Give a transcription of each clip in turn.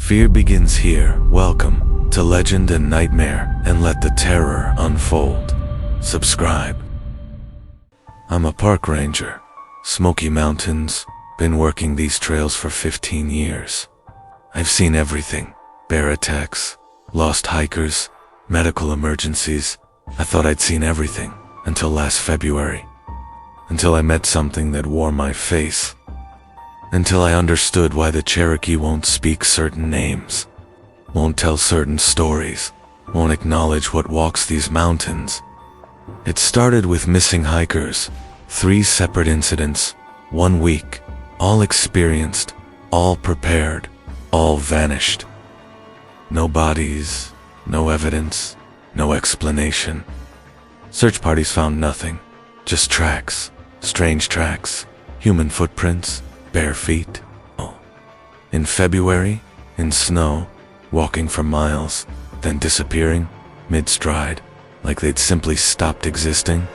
Fear begins here. Welcome to Legend and Nightmare, and let the terror unfold. Subscribe. I'm a park ranger. Smoky Mountains. Been working these trails for 15 years. I've seen everything. Bear attacks, lost hikers, medical emergencies. I thought I'd seen everything until last February. Until I met something that wore my face. Until I understood why the Cherokee won't speak certain names, won't tell certain stories, won't acknowledge what walks these mountains. It started with missing hikers, 3 separate incidents, 1 week, all experienced, all prepared, all vanished. No bodies, no evidence, no explanation. Search parties found nothing, just tracks, strange tracks, human footprints, bare feet. In February, in snow, walking for miles, then disappearing, mid-stride, like they'd simply stopped existing.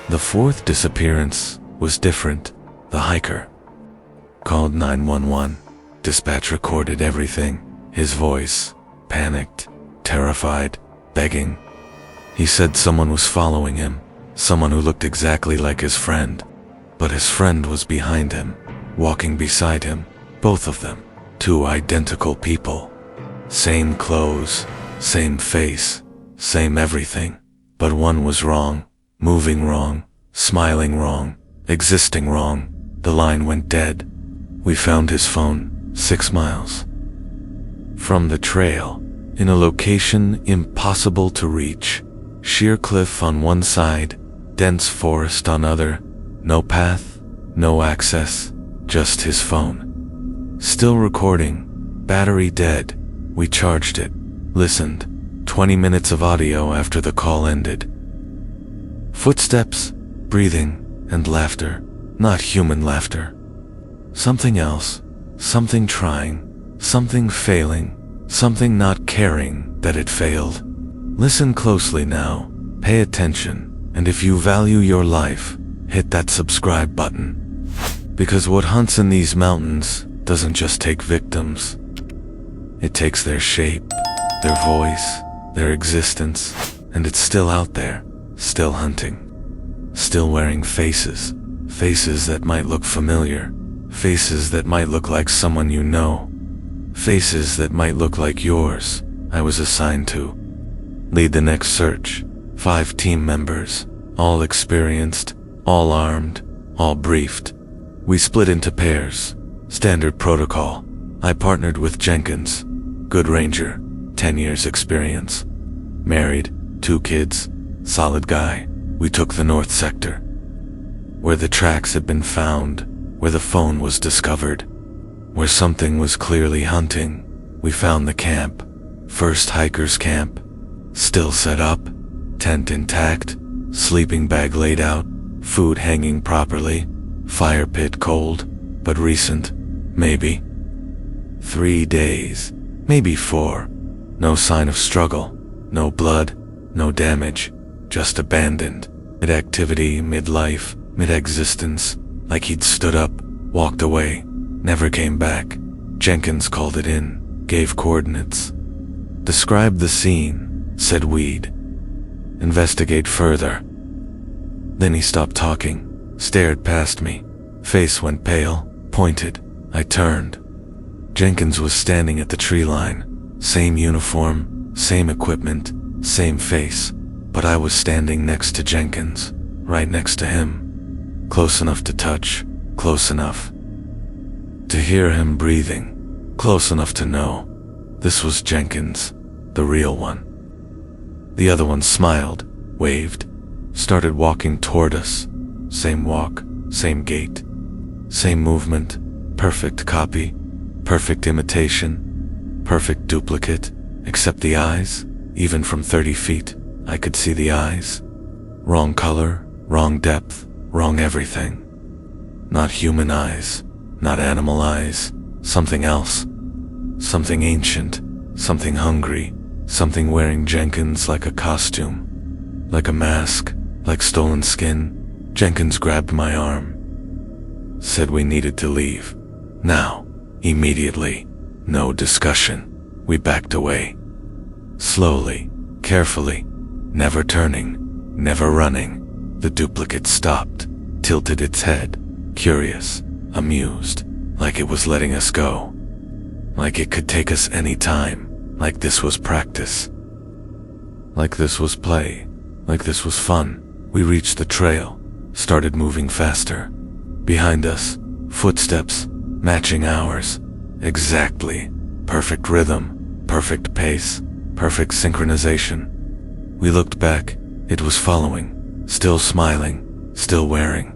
The 4th disappearance was different. The hiker called 911. Dispatch recorded everything. His voice, panicked, terrified, begging. He said someone was following him, someone who looked exactly like his friend, but his friend was behind him, walking beside him, both of them, 2 identical people. Same clothes, same face, same everything, but one was wrong, moving wrong, smiling wrong, existing wrong. The line went dead. We found his phone 6 miles from the trail, in a location impossible to reach. Sheer cliff on one side, dense forest on other, no path, no access. Just his phone. Still recording, battery dead. We charged it, listened, 20 minutes of audio after the call ended. Footsteps, breathing, and laughter. Not human laughter. Something else, something trying, something failing, something not caring that it failed. Listen closely now, pay attention, and if you value your life, hit that subscribe button. Because what hunts in these mountains doesn't just take victims. It takes their shape, their voice, their existence, and it's still out there, still hunting. Still wearing faces, faces that might look familiar, faces that might look like someone you know, faces that might look like yours. I was assigned to lead the next search. 5 team members, all experienced, all armed, all briefed. We split into pairs, standard protocol. I partnered with Jenkins, good ranger, 10 years experience. Married, 2 kids, solid guy. We took the north sector, where the tracks had been found, where the phone was discovered, where something was clearly hunting. We found the camp, first hiker's camp, still set up, tent intact, sleeping bag laid out, food hanging properly, fire pit cold, but recent, maybe. 3 days, maybe 4. No sign of struggle, no blood, no damage, just abandoned. Mid-activity, mid-life, mid-existence, like he'd stood up, walked away, never came back. Jenkins called it in, gave coordinates. Described the scene, said we'd investigate further. Then he stopped talking, stared past me. Face went pale, pointed. I turned. Jenkins was standing at the tree line. Same uniform, same equipment, same face. But I was standing next to Jenkins, right next to him. Close enough to touch, close enough to hear him breathing, close enough to know this was Jenkins, the real one. The other one smiled, waved, started walking toward us. Same walk, same gait, same movement, perfect copy, perfect imitation, perfect duplicate, except the eyes. Even from 30 feet, I could see the eyes. Wrong color, wrong depth, wrong everything. Not human eyes, not animal eyes, something else. Something ancient, something hungry, something wearing Jenkins like a costume, like a mask, like stolen skin. Jenkins grabbed my arm, said we needed to leave. Now, immediately. no discussion. We backed away. Slowly, carefully, never turning, never running. The duplicate stopped, tilted its head, curious, amused, like it was letting us go. Like it could take us any time, like this was practice. Like this was play, like this was fun. We reached the trail, started moving faster. Behind us, footsteps, matching ours. Exactly. Perfect rhythm, perfect pace, perfect synchronization. We looked back, it was following, still smiling, still wearing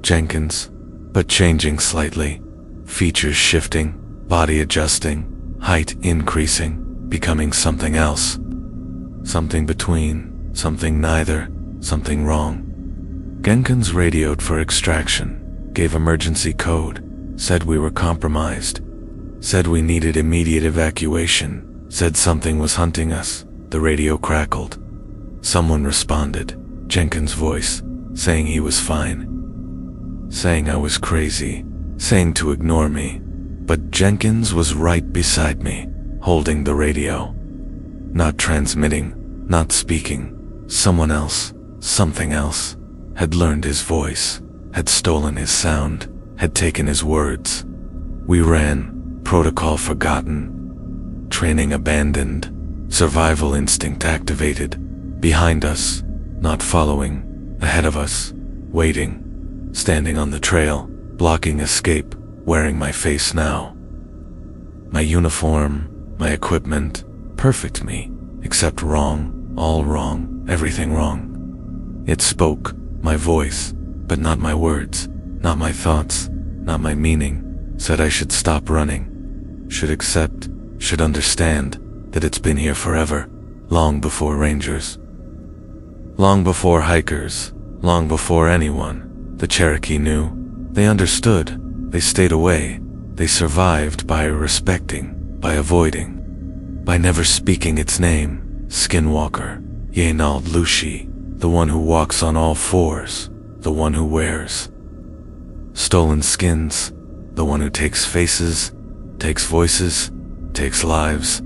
Jenkins, but changing slightly, features shifting, body adjusting, height increasing, becoming something else. Something between, something neither, something wrong. Jenkins radioed for extraction, gave emergency code, said we were compromised, said we needed immediate evacuation, said something was hunting us. The radio crackled. Someone responded, Jenkins' voice, saying he was fine, saying I was crazy, saying to ignore me. But Jenkins was right beside me, holding the radio. Not transmitting, not speaking. Someone else, something else, had learned his voice, had stolen his sound, had taken his words. We ran, protocol forgotten, training abandoned, survival instinct activated. Behind us, not following, ahead of us, waiting, standing on the trail, blocking escape, wearing my face now. My uniform, my equipment, perfect me, except wrong, all wrong, everything wrong. It spoke, my voice, but not my words, not my thoughts, not my meaning. Said I should stop running, should accept, should understand that it's been here forever, long before rangers, long before hikers, long before anyone. The Cherokee knew. They understood. They stayed away. They survived by respecting, by avoiding, by never speaking its name. Skinwalker, naaldlooshii, the one who walks on all fours, the one who wears stolen skins, the one who takes faces, takes voices, takes lives.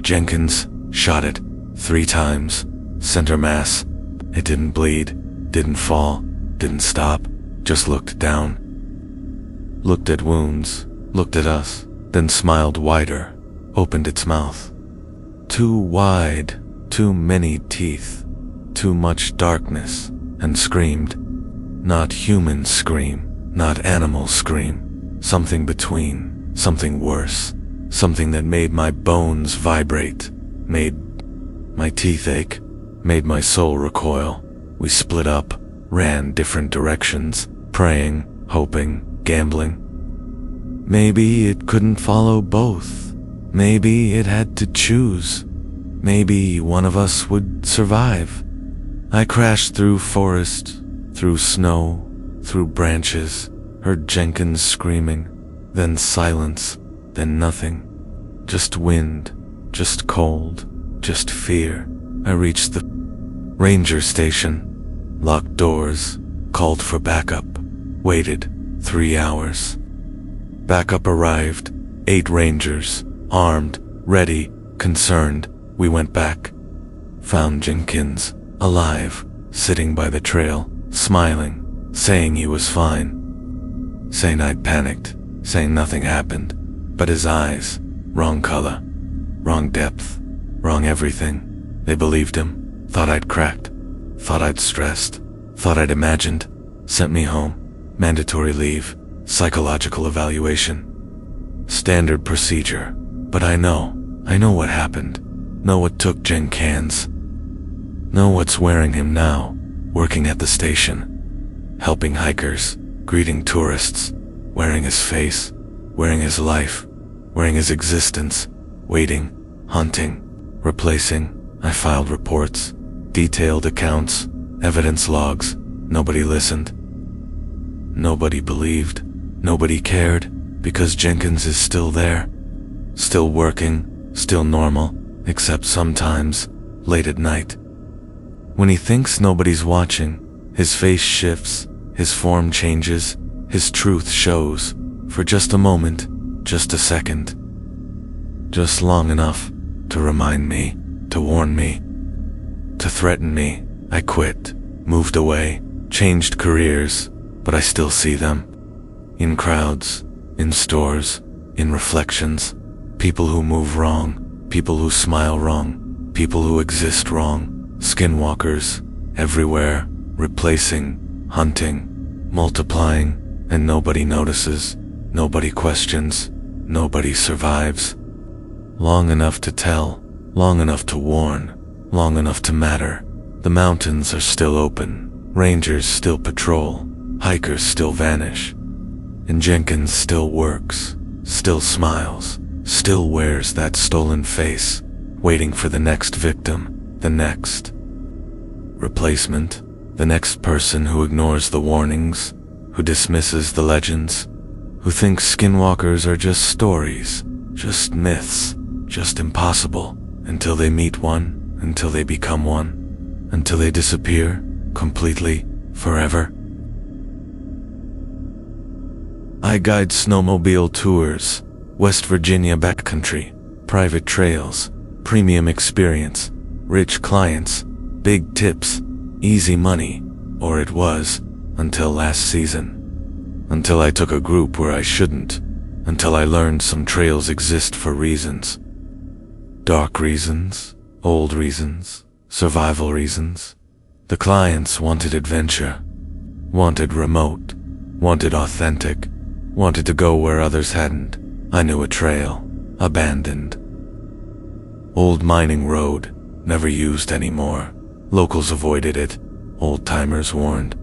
Jenkins shot it 3 times, center mass. It didn't bleed, didn't fall, didn't stop, just looked down. Looked at wounds, looked at us, then smiled wider, opened its mouth. Too wide, too many teeth, too much darkness, and screamed. Not human scream, not animal scream. Something between, something worse, something that made my bones vibrate, made my teeth ache, made my soul recoil. We split up, ran different directions, praying, hoping, gambling. Maybe it couldn't follow both. Maybe it had to choose. Maybe one of us would survive. I crashed through forest, through snow, through branches, heard Jenkins screaming, then silence, then nothing. Just wind, just cold, just fear. I reached the ranger station, locked doors, called for backup, waited 3 hours. Backup arrived, 8 rangers, armed, ready, concerned. We went back, found Jenkins, alive, sitting by the trail, smiling, saying he was fine, saying I'd panicked, saying nothing happened, but his eyes, wrong color, wrong depth, wrong everything. They believed him, thought I'd cracked, thought I'd stressed, thought I'd imagined, sent me home, mandatory leave, psychological evaluation. Standard procedure, but I know what happened, know what took Jenkins, know what's wearing him now, working at the station, helping hikers, greeting tourists, wearing his face, wearing his life, wearing his existence, waiting, hunting, replacing. I filed reports, detailed accounts, evidence logs. Nobody listened. Nobody believed. Nobody cared, because Jenkins is still there, still working, still normal, except sometimes, late at night. When he thinks nobody's watching, his face shifts, his form changes, his truth shows, for just a moment, just a second. just long enough to remind me, to warn me, to threaten me. I quit, moved away, changed careers, but I still see them. In crowds, in stores, in reflections. People who move wrong, people who smile wrong, people who exist wrong. Skinwalkers, everywhere, replacing, hunting, multiplying, and nobody notices, nobody questions, nobody survives. Long enough to tell, long enough to warn, long enough to matter. The mountains are still open, rangers still patrol, hikers still vanish, and Jenkins still works, still smiles, still wears that stolen face, waiting for the next victim, the next replacement, the next person who ignores the warnings, who dismisses the legends, who thinks skinwalkers are just stories, just myths, just impossible, until they meet one, until they become one, until they disappear, completely, forever. I guide snowmobile tours, West Virginia backcountry, private trails, premium experience, rich clients, big tips, easy money, or it was, until last season. Until I took a group where I shouldn't, until I learned some trails exist for reasons. Dark reasons, old reasons, survival reasons. The clients wanted adventure, wanted remote, wanted authentic, wanted to go where others hadn't. I knew a trail, abandoned. Old mining road, never used anymore. Locals avoided it, old-timers warned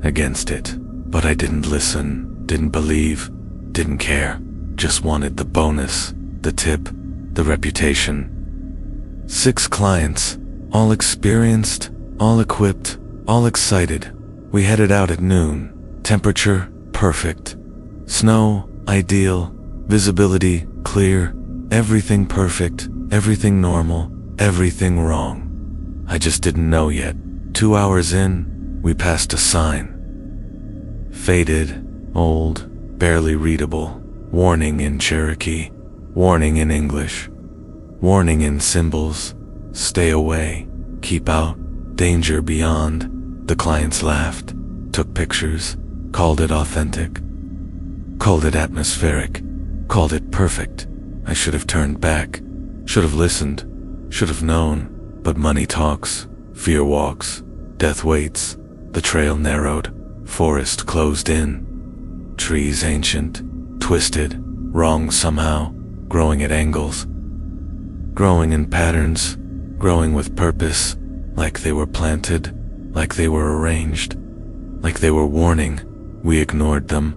against it. But I didn't listen, didn't believe, didn't care. Just wanted the bonus, the tip, the reputation. 6 clients, all experienced, all equipped, all excited. We headed out at noon. Temperature, perfect. Snow, ideal. Visibility, clear. Everything perfect, everything normal, everything wrong. I just didn't know yet. 2 hours in, we passed a sign. Faded, old, barely readable. Warning in Cherokee. Warning in English. Warning in symbols. Stay away. Keep out. Danger beyond. The clients laughed, took pictures, called it authentic, called it atmospheric, called it perfect. I should have turned back, should have listened, should have known. But money talks, fear walks, death waits. The trail narrowed, forest closed in. Trees ancient, twisted, wrong somehow, growing at angles, growing in patterns, growing with purpose, like they were planted, like they were arranged, like they were warning. We ignored them.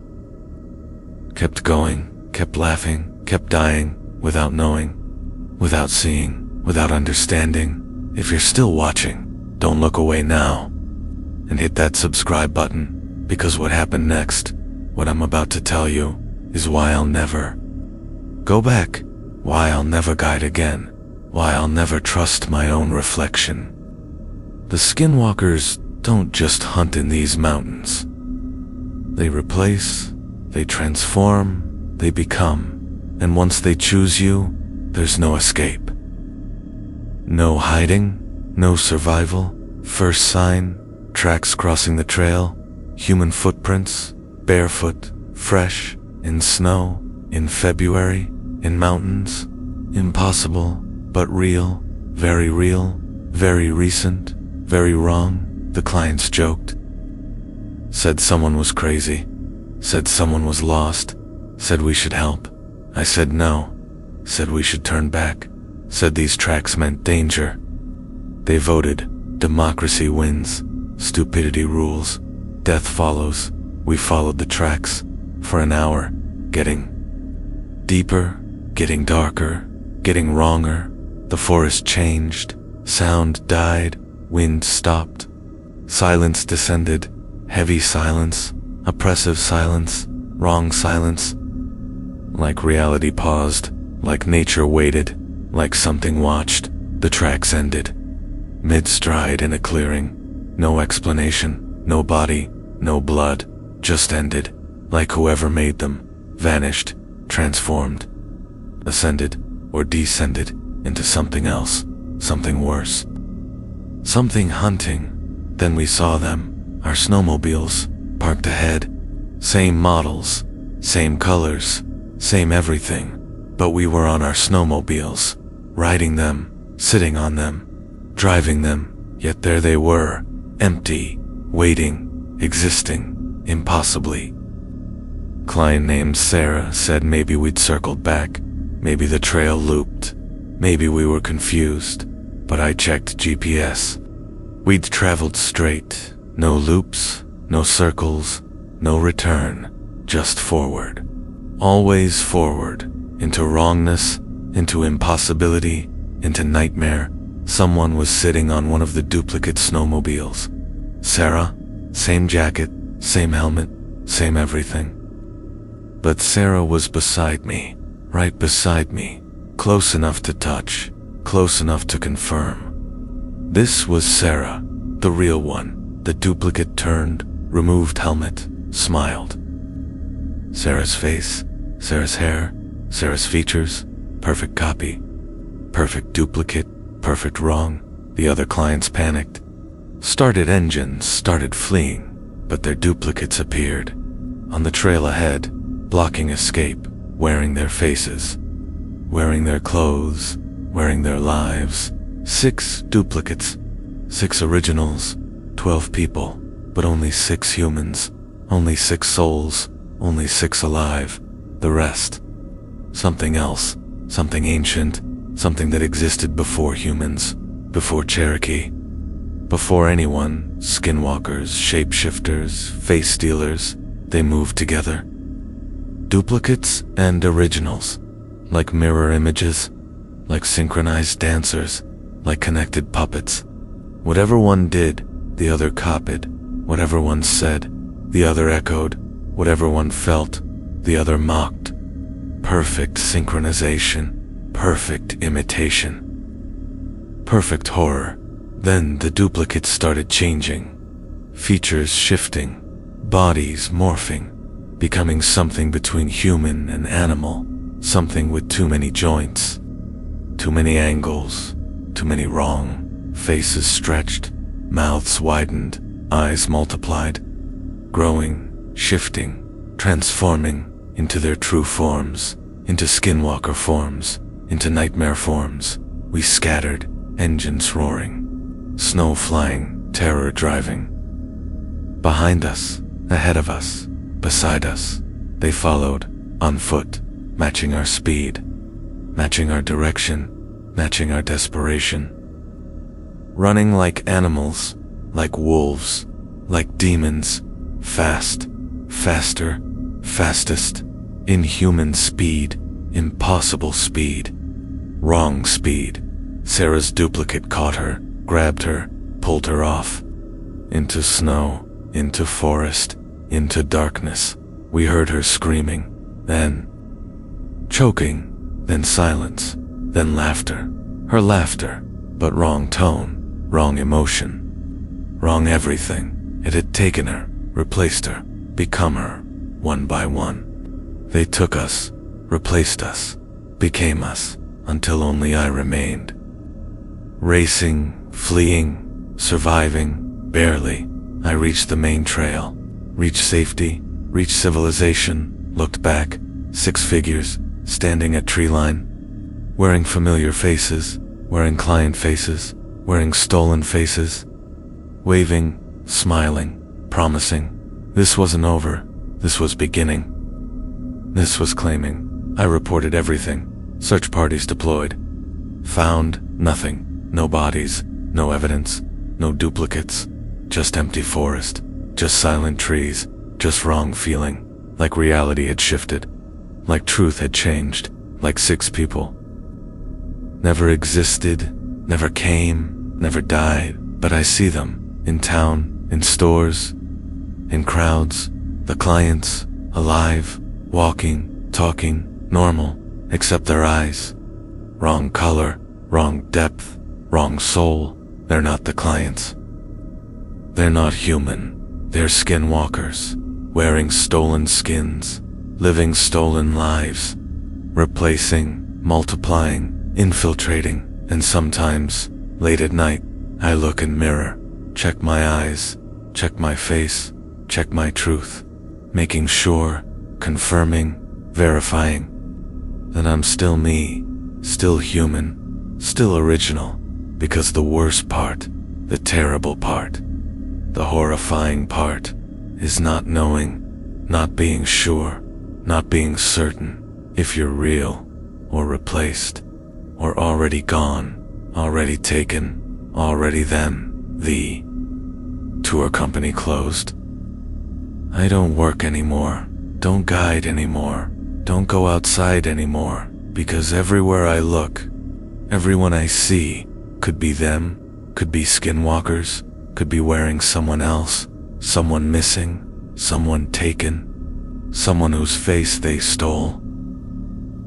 Kept going, kept laughing, kept dying, without knowing, without seeing, without understanding. If you're still watching, don't look away now. And hit that subscribe button, because what happened next, what I'm about to tell you, is why I'll never go back, why I'll never guide again, why I'll never trust my own reflection. The skinwalkers don't just hunt in these mountains. They replace, they transform, they become, and once they choose you, there's no escape. No hiding, no survival. First sign, tracks crossing the trail, human footprints, barefoot, fresh, in snow, in February, in mountains. Impossible, but real, very recent, very wrong. The clients joked. Said someone was crazy, said someone was lost, said we should help. I said no, said we should turn back, said these tracks meant danger. They voted, democracy wins, stupidity rules, death follows. We followed the tracks for an hour, getting deeper, getting darker, getting wronger. The forest changed, sound died, wind stopped. Silence descended, heavy silence, oppressive silence, wrong silence. Like reality paused, like nature waited, like something watched. The tracks ended, mid-stride in a clearing. No explanation, no body, no blood, just ended. Like whoever made them, vanished, transformed, ascended, or descended into something else, something worse. Something hunting. Then we saw them, our snowmobiles, parked ahead. Same models, same colors, same everything. But we were on our snowmobiles, riding them, sitting on them, driving them, yet there they were, empty, waiting, existing, impossibly. Client named Sarah said maybe we'd circled back, maybe the trail looped, maybe we were confused, but I checked GPS. We'd traveled straight, no loops, no circles, no return, just forward. Always forward, into wrongness, into impossibility, into nightmare. Someone was sitting on one of the duplicate snowmobiles. Sarah, same jacket, same helmet, same everything. But Sarah was beside me, right beside me, close enough to touch, close enough to confirm. This was Sarah, the real one. The duplicate turned, removed helmet, smiled. Sarah's face, Sarah's hair, Sarah's features, perfect copy, perfect duplicate, perfect wrong. The other clients panicked. Started engines, started fleeing, but their duplicates appeared. On the trail ahead, blocking escape, wearing their faces, wearing their clothes, wearing their lives. 6 duplicates, 6 originals, 12 people, but only 6 humans, only 6 souls, only 6 alive. The rest, something else, something ancient, something that existed before humans, before Cherokee, before anyone. Skinwalkers, shapeshifters, face stealers, they moved together. Duplicates and originals, like mirror images, like synchronized dancers, like connected puppets. Whatever one did, the other copied. Whatever one said, the other echoed. Whatever one felt, the other mocked. Perfect synchronization, perfect imitation, perfect horror. Then the duplicates started changing, features shifting, bodies morphing, becoming something between human and animal, something with too many joints, too many angles, too many wrong, faces stretched, mouths widened, eyes multiplied, growing, shifting, transforming into their true forms, into skinwalker forms, into nightmare forms. We scattered, engines roaring, snow flying, terror driving. Behind us, ahead of us, beside us, they followed, on foot, matching our speed, matching our direction, matching our desperation. Running like animals, like wolves, like demons, fast, faster, fastest, inhuman speed, impossible speed, wrong speed. Sarah's duplicate caught her, grabbed her, pulled her off. Into snow, into forest, into darkness. We heard her screaming, then choking, then silence, then laughter. Her laughter, but wrong tone, wrong emotion, wrong everything. It had taken her, replaced her, become her, one by one. They took us, replaced us, became us, until only I remained. Racing, fleeing, surviving, barely, I reached the main trail, reached safety, reached civilization, looked back, 6 figures, standing at tree line, wearing familiar faces, wearing client faces, wearing stolen faces, waving, smiling, promising. This wasn't over, this was beginning. This was claiming. I reported everything, search parties deployed. Found nothing, no bodies, no evidence, no duplicates, just empty forest, just silent trees, just wrong feeling, like reality had shifted, like truth had changed, like 6 people. Never existed, never came, never died, but I see them, in town, in stores, in crowds, the clients, alive, walking, talking, normal, except their eyes. Wrong color, wrong depth, wrong soul. They're not the clients. They're not human. They're skinwalkers, wearing stolen skins, living stolen lives, replacing, multiplying, infiltrating, and sometimes, late at night, I look in mirror, check my eyes, check my face, check my truth, making sure, confirming, verifying that I'm still me, still human, still original, because the worst part, the terrible part, the horrifying part, is not knowing, not being sure, not being certain if you're real, or replaced, or already gone, already taken, already them, the tour company closed. I don't work anymore, don't guide anymore, don't go outside anymore, because everywhere I look, everyone I see, could be them, could be skinwalkers, could be wearing someone else, someone missing, someone taken, someone whose face they stole,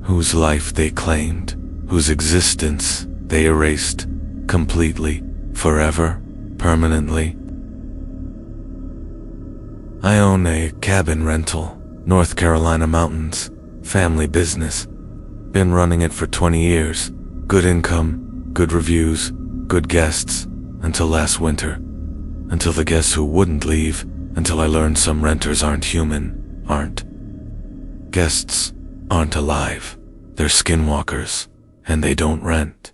whose life they claimed, whose existence they erased, completely, forever, permanently. I own a cabin rental, North Carolina mountains, family business. Been running it for 20 years. Good income, good reviews, good guests, until last winter. Until the guests who wouldn't leave, until I learned some renters aren't human, aren't. Guests aren't alive. They're skinwalkers, and they don't rent.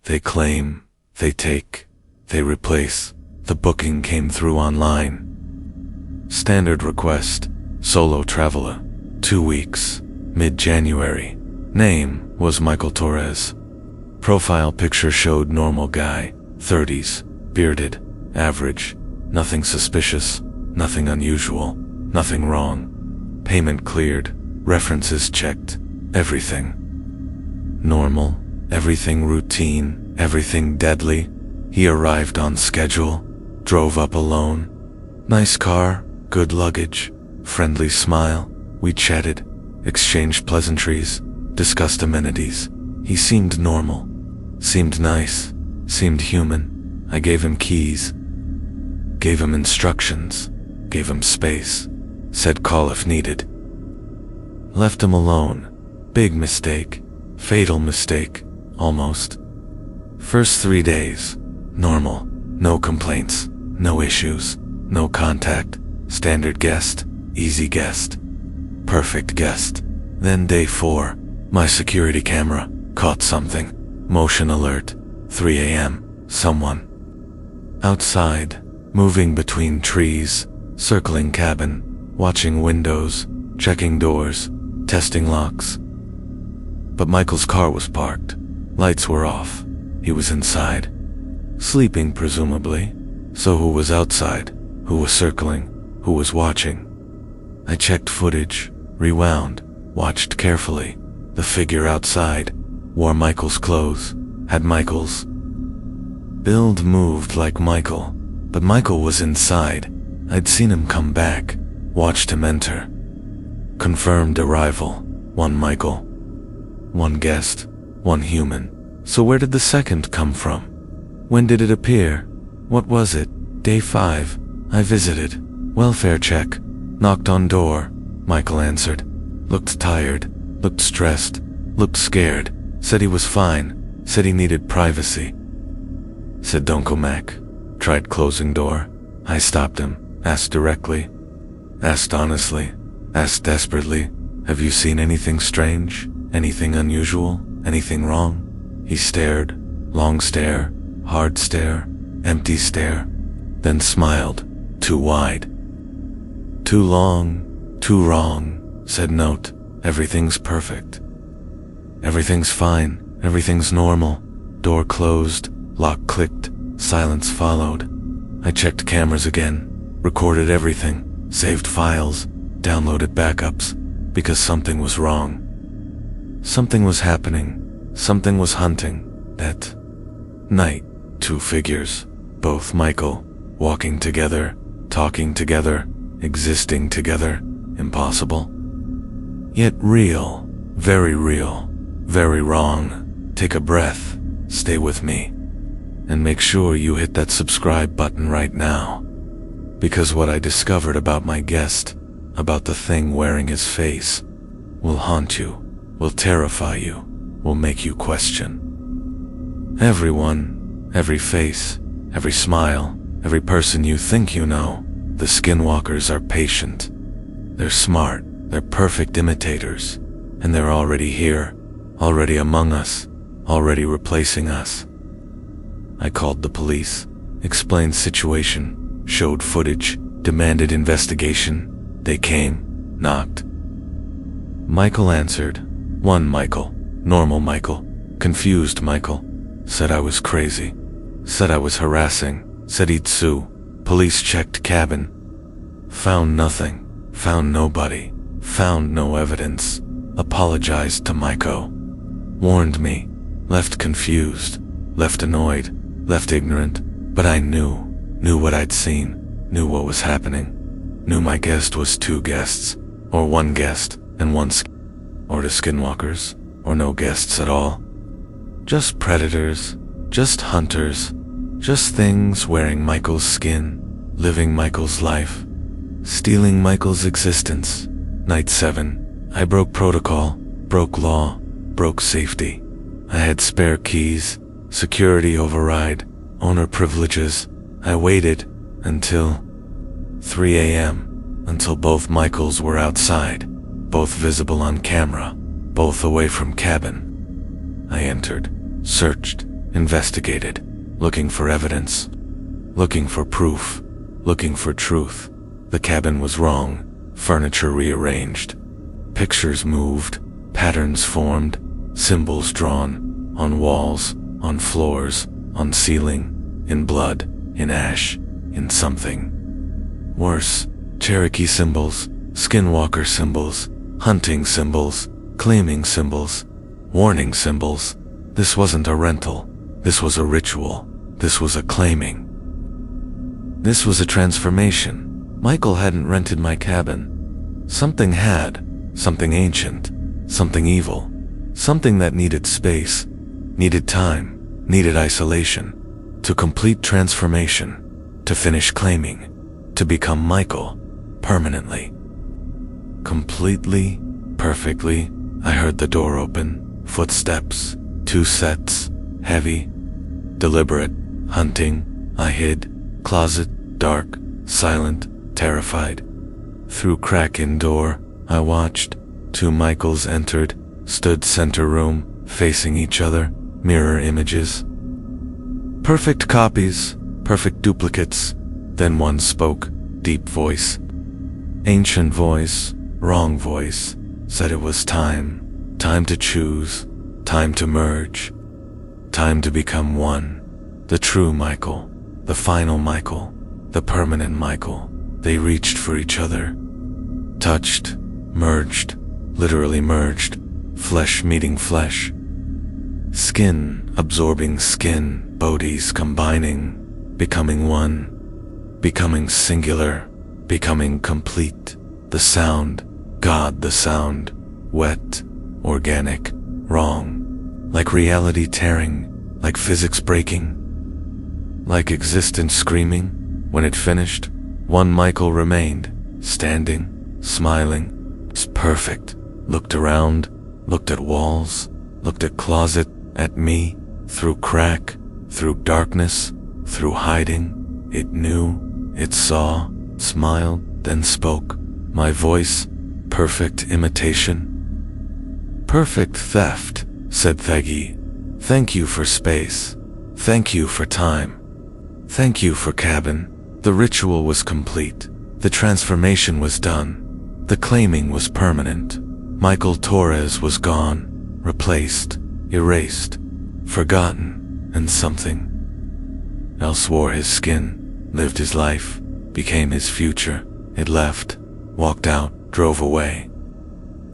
They claim, they take, they replace. The booking came through online. Standard request, solo traveler, 2 weeks, mid-January. Name was Michael Torres. Profile picture showed normal guy, 30s, bearded, average, nothing suspicious, nothing unusual, nothing wrong. Payment cleared, references checked, everything normal, everything routine, everything deadly. He arrived on schedule, drove up alone. Nice car, good luggage, friendly smile. We chatted, exchanged pleasantries, discussed amenities. He seemed normal, seemed nice, seemed human. I gave him keys, gave him instructions, gave him space, said call if needed. Left him alone. Big mistake, fatal mistake, almost. First 3 days, normal, no complaints, no issues, no contact, standard guest, easy guest, perfect guest. Then day 4, my security camera caught something. Motion alert, 3 a.m., someone. Outside, moving between trees, circling cabin, watching windows, checking doors, testing locks. But Michael's car was parked. Lights were off. He was inside. Sleeping, presumably. So who was outside? Who was circling? Who was watching? I checked footage, rewound, watched carefully. The figure outside wore Michael's clothes, had Michael's build, moved like Michael, but Michael was inside. I'd seen him come back, watched him enter. Confirmed arrival, one Michael, one guest, one human. So where did the second come from? When did it appear? What was it? Day 5, I visited. Welfare check. Knocked on door. Michael answered. Looked tired, looked stressed, looked scared. Said he was fine, said he needed privacy. Said don't go Mac. Tried closing door. I stopped him, asked directly, asked honestly, asked desperately, have you seen anything strange? Anything unusual? Anything wrong? He stared, long stare, hard stare, empty stare, then smiled, too wide. Too long, too wrong, said note, everything's perfect. Everything's fine, everything's normal. Door closed, lock clicked, silence followed. I checked cameras again, recorded everything, saved files, downloaded backups, because something was wrong. Something was happening, something was hunting. That night, 2 figures, both Michael, walking together, talking together, existing together, impossible. Yet real, very wrong. Take a breath, stay with me, and make sure you hit that subscribe button right now. Because what I discovered about my guest, about the thing wearing his face, will haunt you, will terrify you, will make you question. Everyone, every face, every smile, every person you think you know, the Skinwalkers are patient. They're smart, they're perfect imitators, and they're already here, already among us, already replacing us. I called the police, explained situation, showed footage, demanded investigation. They came, knocked. Michael answered. One Michael, normal Michael, confused Michael, said I was crazy, said I was harassing, said he'd sue. Police checked cabin. Found nothing, found nobody, found no evidence. Apologized to Michael. Warned me, left confused, left annoyed, left ignorant, but I knew what I'd seen, knew what was happening, knew my guest was two guests, or one guest and one or the Skinwalkers, or no guests at all. Just predators, just hunters, just things wearing Michael's skin, living Michael's life, stealing Michael's existence. Night 7, I broke protocol, broke law, broke safety. I had spare keys, security override, owner privileges. I waited until 3 a.m., until both Michaels were outside, both visible on camera, both away from cabin. I entered, searched, investigated, looking for evidence, looking for proof, looking for truth. The cabin was wrong, furniture rearranged, pictures moved, patterns formed, symbols drawn, on walls, on floors, on ceiling, in blood, in ash, in something. Worse, Cherokee symbols, Skinwalker symbols, hunting symbols, claiming symbols, warning symbols. This wasn't a rental. This was a ritual. This was a claiming. This was a transformation. Michael hadn't rented my cabin. Something had, something ancient, something evil, something that needed space, needed time, needed isolation, to complete transformation, to finish claiming, to become Michael, permanently. Completely, perfectly, I heard the door open, footsteps, 2 sets, heavy, deliberate, hunting. I hid, closet, dark, silent, terrified. Through crack in door, I watched. 2 Michaels entered, stood center room, facing each other, mirror images. Perfect copies, perfect duplicates. Then one spoke, deep voice. Ancient voice, wrong voice, said it was time to choose, time to merge, time to become one. The true Michael, the final Michael, the permanent Michael. They reached for each other, touched, merged, literally merged, flesh meeting flesh, skin absorbing skin, bodies combining, becoming one, becoming singular, becoming complete. The sound, God the sound, wet, organic, wrong, like reality tearing, like physics breaking, like existence screaming. When it finished, one Michael remained, standing, smiling. It's perfect. Looked around, looked at walls, looked at closet, at me, through crack, through darkness, through hiding. It knew, it saw, smiled, then spoke. My voice, perfect imitation. Perfect theft, said Thagi. Thank you for space. Thank you for time. Thank you for cabin. The ritual was complete. The transformation was done. The claiming was permanent. Michael Torres was gone, replaced, erased, forgotten, and something else wore his skin, lived his life, became his future. It left, walked out, drove away.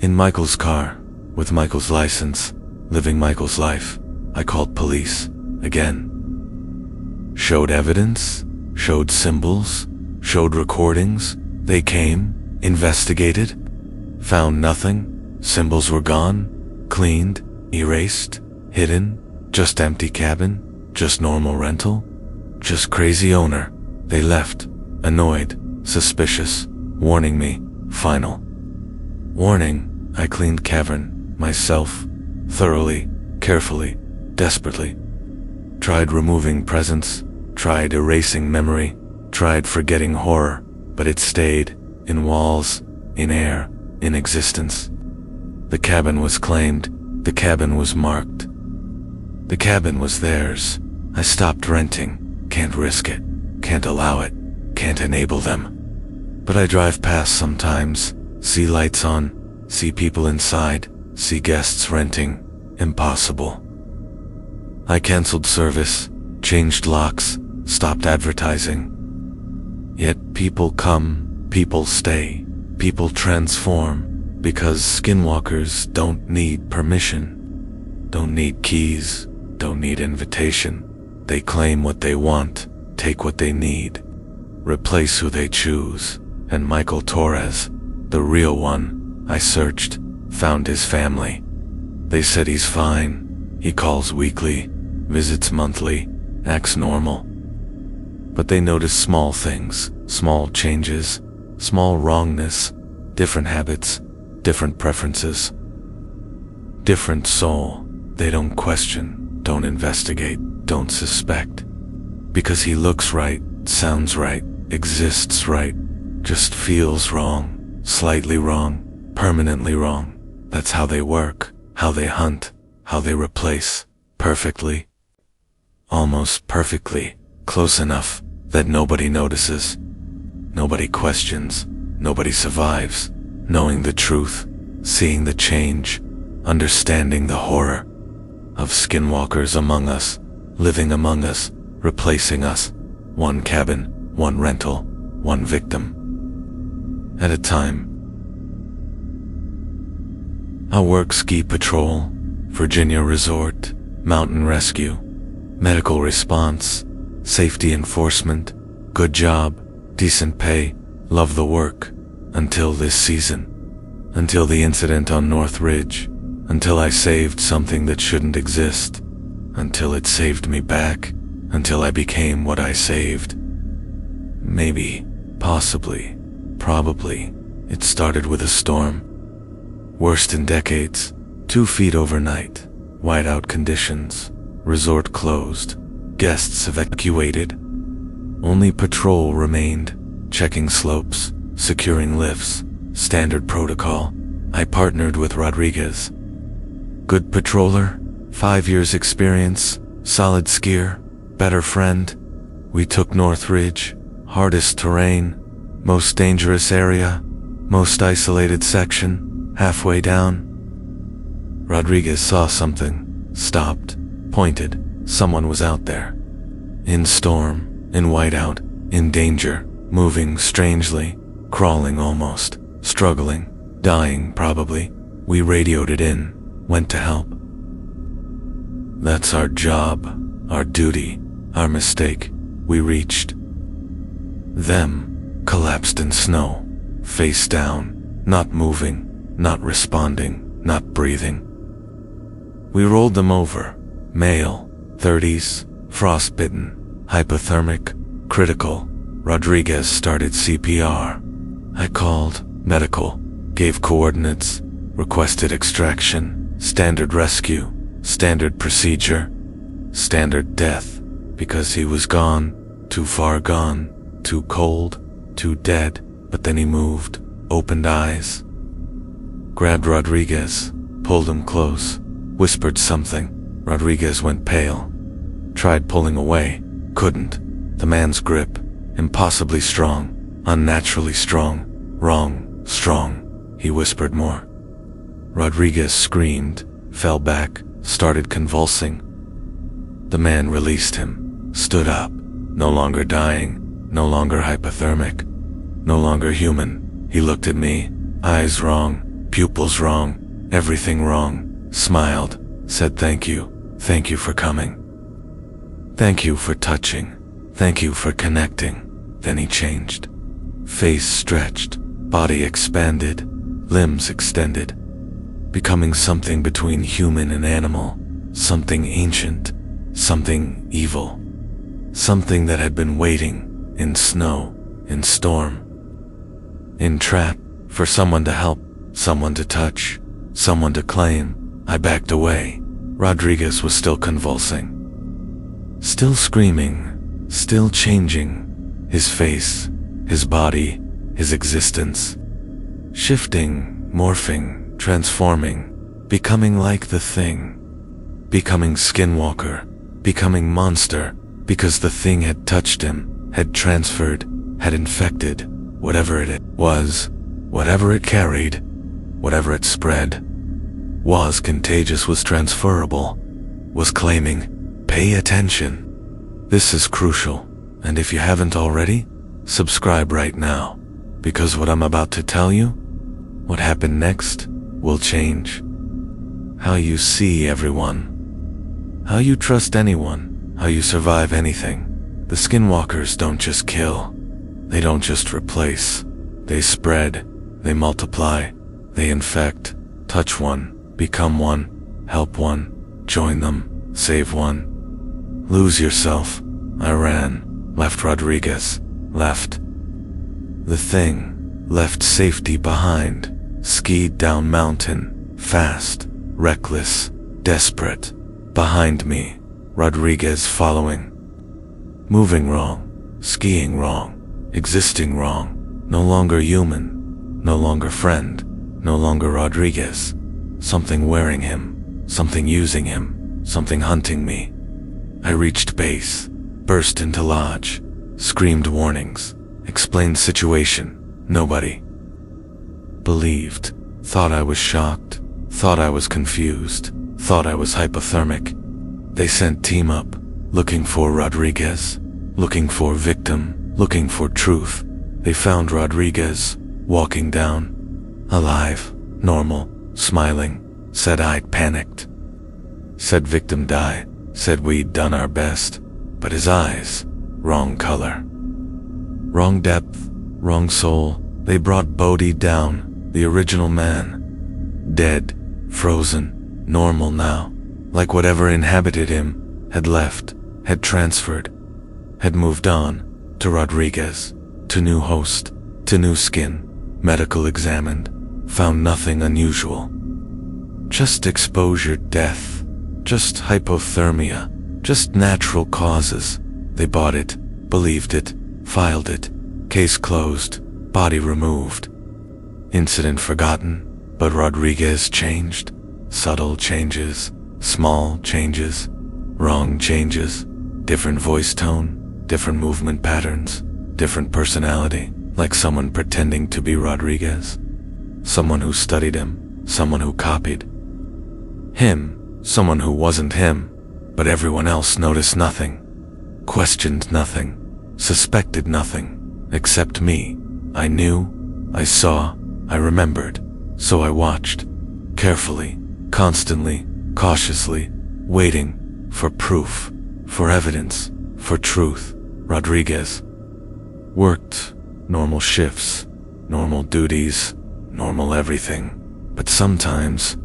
In Michael's car, with Michael's license, living Michael's life. I called police, again. Showed evidence, showed symbols, showed recordings. They came, investigated, found nothing. Symbols were gone, cleaned, erased, hidden. Just empty cabin, just normal rental, just crazy owner. They left, annoyed, suspicious, warning me, final. Warning, I cleaned cavern, myself, thoroughly, carefully, desperately. Tried removing presence, tried erasing memory, tried forgetting horror, but it stayed, in walls, in air, in existence. The cabin was claimed, the cabin was marked. The cabin was theirs. I stopped renting, can't risk it, can't allow it, can't enable them. But I drive past sometimes, see lights on, see people inside, see guests renting, impossible. I canceled service, changed locks, stopped advertising. Yet people come, people stay, people transform, because skinwalkers don't need permission, don't need keys, don't need invitation. They claim what they want, take what they need, replace who they choose. And Michael Torres, the real one, I searched, found his family. They said he's fine, he calls weekly, visits monthly, acts normal. But they notice small things, small changes, small wrongness, different habits, different preferences. Different soul. They don't question, don't investigate, don't suspect. Because he looks right, sounds right, exists right, just feels wrong, slightly wrong, permanently wrong. That's how they work, how they hunt, how they replace, perfectly. Almost perfectly, close enough that nobody notices, nobody questions, nobody survives, knowing the truth, seeing the change, understanding the horror of skinwalkers among us, living among us, replacing us, one cabin, one rental, one victim at a time. I work ski patrol, Virginia resort, mountain rescue, medical response, safety enforcement, good job, decent pay, love the work, until this season, until the incident on North Ridge, until I saved something that shouldn't exist, until it saved me back, until I became what I saved. Maybe, possibly, probably, it started with a storm. Worst in decades, 2 feet overnight, whiteout conditions, resort closed, guests evacuated. Only patrol remained, checking slopes, securing lifts, standard protocol. I partnered with Rodriguez. Good patroller, 5 years experience, solid skier, better friend. We took North Ridge, hardest terrain, most dangerous area, most isolated section, halfway down. Rodriguez saw something, stopped, pointed. Someone was out there. In storm, in whiteout, in danger, moving strangely, crawling almost, struggling, dying probably. We radioed it in, went to help. That's our job, our duty, our mistake. We reached. Them, collapsed in snow, face down, not moving, not responding, not breathing. We rolled them over, male, 30s, frostbitten, hypothermic, critical. Rodriguez started CPR. I called, medical, gave coordinates, requested extraction, standard rescue, standard procedure, standard death, because he was gone, too far gone, too cold, too dead. But then he moved, opened eyes, grabbed Rodriguez, pulled him close, whispered something. Rodriguez went pale, tried pulling away, couldn't. The man's grip, impossibly strong, unnaturally strong, wrong, strong. He whispered more. Rodriguez screamed, fell back, started convulsing. The man released him, stood up, no longer dying, no longer hypothermic, no longer human. He looked at me, eyes wrong, pupils wrong, everything wrong, smiled, said thank you for coming. Thank you for touching, thank you for connecting. Then he changed. Face stretched, body expanded, limbs extended, becoming something between human and animal, something ancient, something evil, something that had been waiting in snow, in storm, in trap, for someone to help, someone to touch, someone to claim. I backed away, Rodriguez was still convulsing. Still screaming, still changing. His face, his body, his existence. Shifting, morphing, transforming, becoming like the thing. Becoming Skinwalker, becoming monster, because the thing had touched him, had transferred, had infected, whatever it was, whatever it carried, whatever it spread, was contagious, was transferable, was claiming, pay attention. This is crucial, and if you haven't already, subscribe right now, because what I'm about to tell you, what happened next, will change how you see everyone, how you trust anyone, how you survive anything. The Skinwalkers don't just kill, they don't just replace, they spread, they multiply, they infect, touch one, become one, help one, join them, save one. Lose yourself. I ran, left Rodriguez, left. The thing left safety behind, skied down mountain, fast, reckless, desperate. Behind me, Rodriguez following. Moving wrong, skiing wrong, existing wrong, no longer human, no longer friend, no longer Rodriguez. Something wearing him, something using him, something hunting me. I reached base, burst into lodge, screamed warnings, explained situation. Nobody believed, thought I was shocked, thought I was confused, thought I was hypothermic. They sent team up, looking for Rodriguez, looking for victim, looking for truth. They found Rodriguez, walking down, alive, normal, smiling, said I'd panicked, said victim died, said we'd done our best, but his eyes, wrong color, wrong depth, wrong soul. They brought Bodhi down, the original man, dead, frozen, normal now, like whatever inhabited him had left, had transferred, had moved on, to Rodriguez, to new host, to new skin, medical examined, found nothing unusual. Just exposure, death, just hypothermia, just natural causes. They bought it, believed it, filed it, case closed, body removed. Incident forgotten, but Rodriguez changed. Subtle changes, small changes, wrong changes, different voice tone, different movement patterns, different personality, like someone pretending to be Rodriguez. Someone who studied him, someone who copied him, someone who wasn't him, but everyone else noticed nothing, questioned nothing, suspected nothing, except me. I knew, I saw, I remembered, so I watched, carefully, constantly, cautiously, waiting for proof, for evidence, for truth. Rodriguez worked normal shifts, normal duties, normal everything, but sometimes,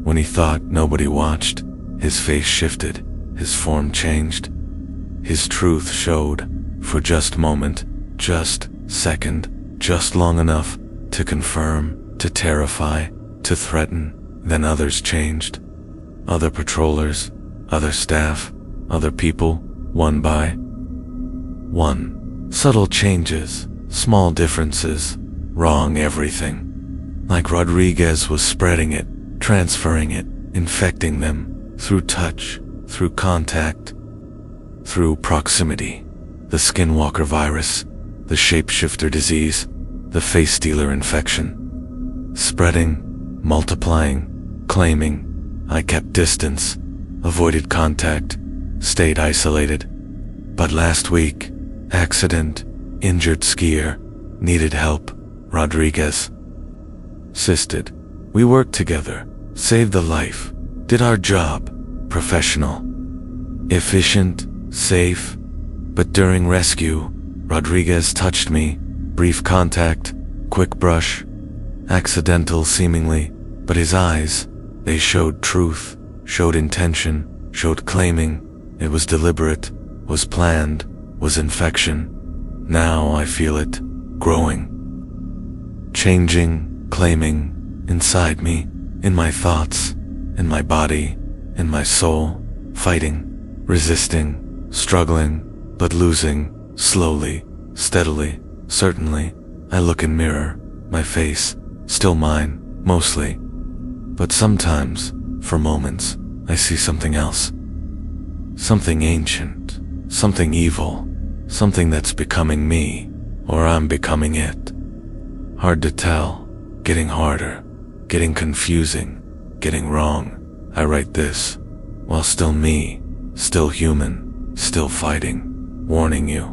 when he thought nobody watched, his face shifted, his form changed, his truth showed, for just moment, just second, just long enough to confirm, to terrify, to threaten. Then others changed, other patrollers, other staff, other people, one by one. Subtle changes, small differences, wrong everything. Like Rodriguez was spreading it, transferring it, infecting them, through touch, through contact, through proximity. The Skinwalker virus, the shapeshifter disease, the face stealer infection. Spreading, multiplying, claiming. I kept distance, avoided contact, stayed isolated. But last week, accident, injured skier, needed help. Rodriguez assisted. We worked together, saved a life, did our job, professional, efficient, safe. But during rescue, Rodriguez touched me, brief contact, quick brush, accidental seemingly, but his eyes, they showed truth, showed intention, showed claiming. It was deliberate, was planned, was infection. Now I feel it, growing, changing, claiming, inside me, in my thoughts, in my body, in my soul, fighting, resisting, struggling, but losing, slowly, steadily, certainly. I look in mirror, my face, still mine, mostly. But sometimes, for moments, I see something else. Something ancient, something evil, something that's becoming me, or I'm becoming it. Hard to tell, getting harder, getting confusing, getting wrong. I write this, while still me, still human, still fighting, warning you.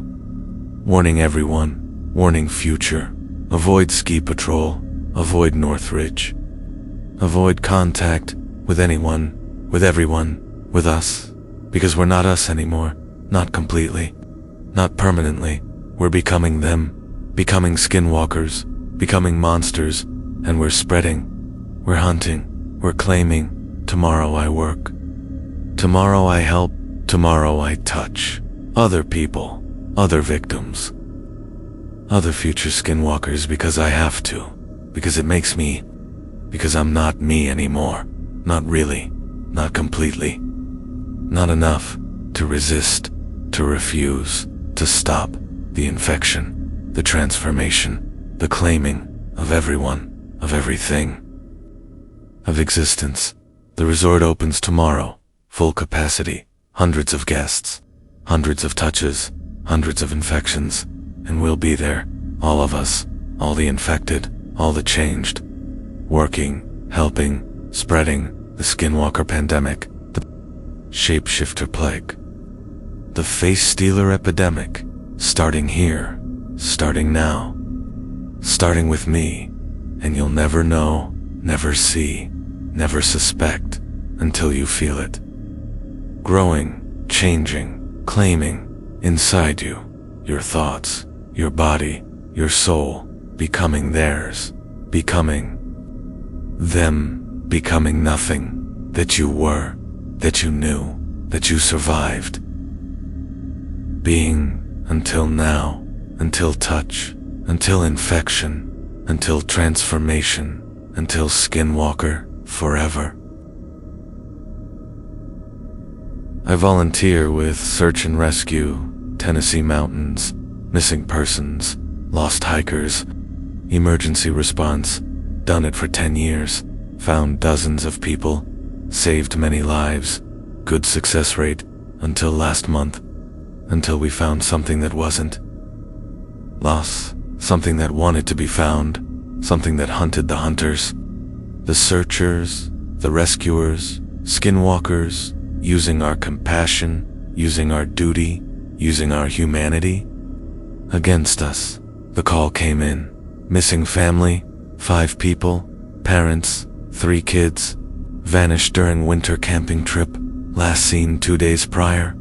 Warning everyone, warning future. Avoid ski patrol, avoid Northridge. Avoid contact with anyone, with everyone, with us. Because we're not us anymore, not completely, not permanently. We're becoming them, becoming skinwalkers, becoming monsters, and we're spreading. We're hunting, we're claiming. Tomorrow I work. Tomorrow I help. Tomorrow I touch. Other people, other victims, other future skinwalkers because I have to, because it makes me, because I'm not me anymore. Not really, not completely. Not enough to resist, to refuse, to stop the infection, the transformation, the claiming of everyone, of everything, of existence. The resort opens tomorrow, full capacity, hundreds of guests, hundreds of touches, hundreds of infections, and we'll be there, all of us, all the infected, all the changed, working, helping, spreading the skinwalker pandemic, the shapeshifter plague, the face stealer epidemic, starting here, starting now, starting with me, and you'll never know, never see, never suspect until you feel it. Growing, changing, claiming inside you, your thoughts, your body, your soul, becoming theirs, becoming them, becoming nothing that you were, that you knew, that you survived. Being until now, until touch, until infection, until transformation, until skinwalker forever. I volunteer with search and rescue, Tennessee mountains, missing persons, lost hikers, emergency response, done it for 10 years, found dozens of people, saved many lives, good success rate until last month, until we found something that wasn't. Loss, something that wanted to be found, something that hunted the hunters, the searchers, the rescuers, skinwalkers, using our compassion, using our duty, using our humanity against us. The call came in. Missing family, 5 people, parents, 3 kids, vanished during winter camping trip, last seen 2 days prior.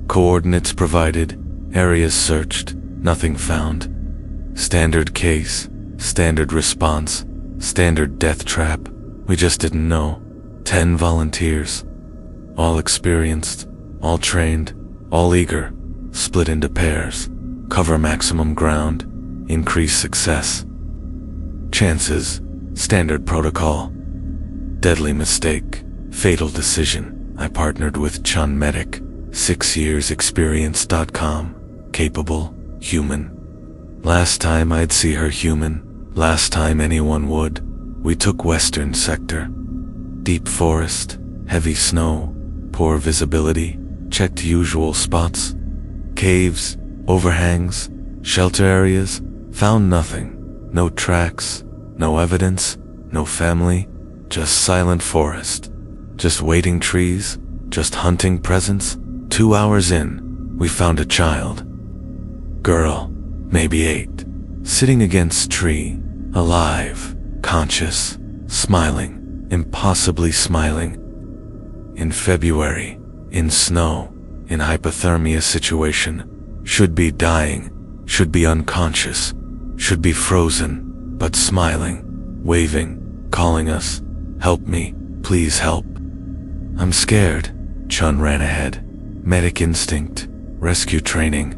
Coordinates provided, areas searched, nothing found. Standard case, standard response, standard death trap. We just didn't know. 10 volunteers, all experienced, all trained, all eager, split into pairs, cover maximum ground, increase success. Chances, standard protocol. Deadly mistake, fatal decision. I partnered with Chun Medic, 6 years experience.com, capable, human. Last time I'd see her human, last time anyone would. We took western sector. Deep forest, heavy snow, poor visibility, checked usual spots. Caves, overhangs, shelter areas, found nothing. No tracks, no evidence, no family, just silent forest. Just waiting trees, just hunting presence. 2 hours in, we found a child. Girl, maybe 8, sitting against tree, alive, conscious, smiling, impossibly smiling. In February, in snow, in hypothermia situation, should be dying, should be unconscious, should be frozen, but smiling, waving, calling us, help me, please help. I'm scared, Chun ran ahead. Medic instinct, rescue training,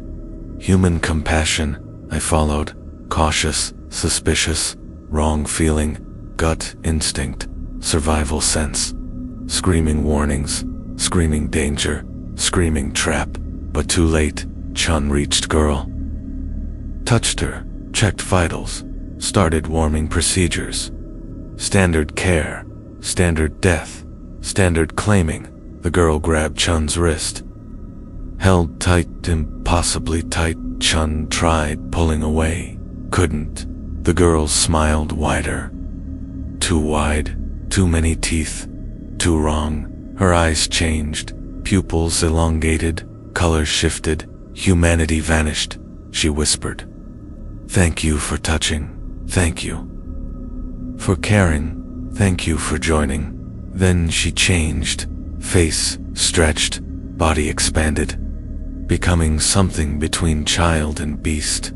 human compassion, I followed, cautious, suspicious, wrong feeling, gut instinct, survival sense. screaming warnings, screaming danger, screaming trap, but too late. Chun reached girl. Touched her, checked vitals, started warming procedures. Standard care, standard death, standard claiming. The girl grabbed Chun's wrist. Held tight, impossibly tight. Chun tried pulling away. Couldn't. The girl smiled wider. Too wide, too many teeth, too wrong. Her eyes changed, pupils elongated, color shifted, humanity vanished. She whispered, "Thank you for touching, thank you for caring, thank you for joining." Then she changed, face stretched, body expanded, becoming something between child and beast.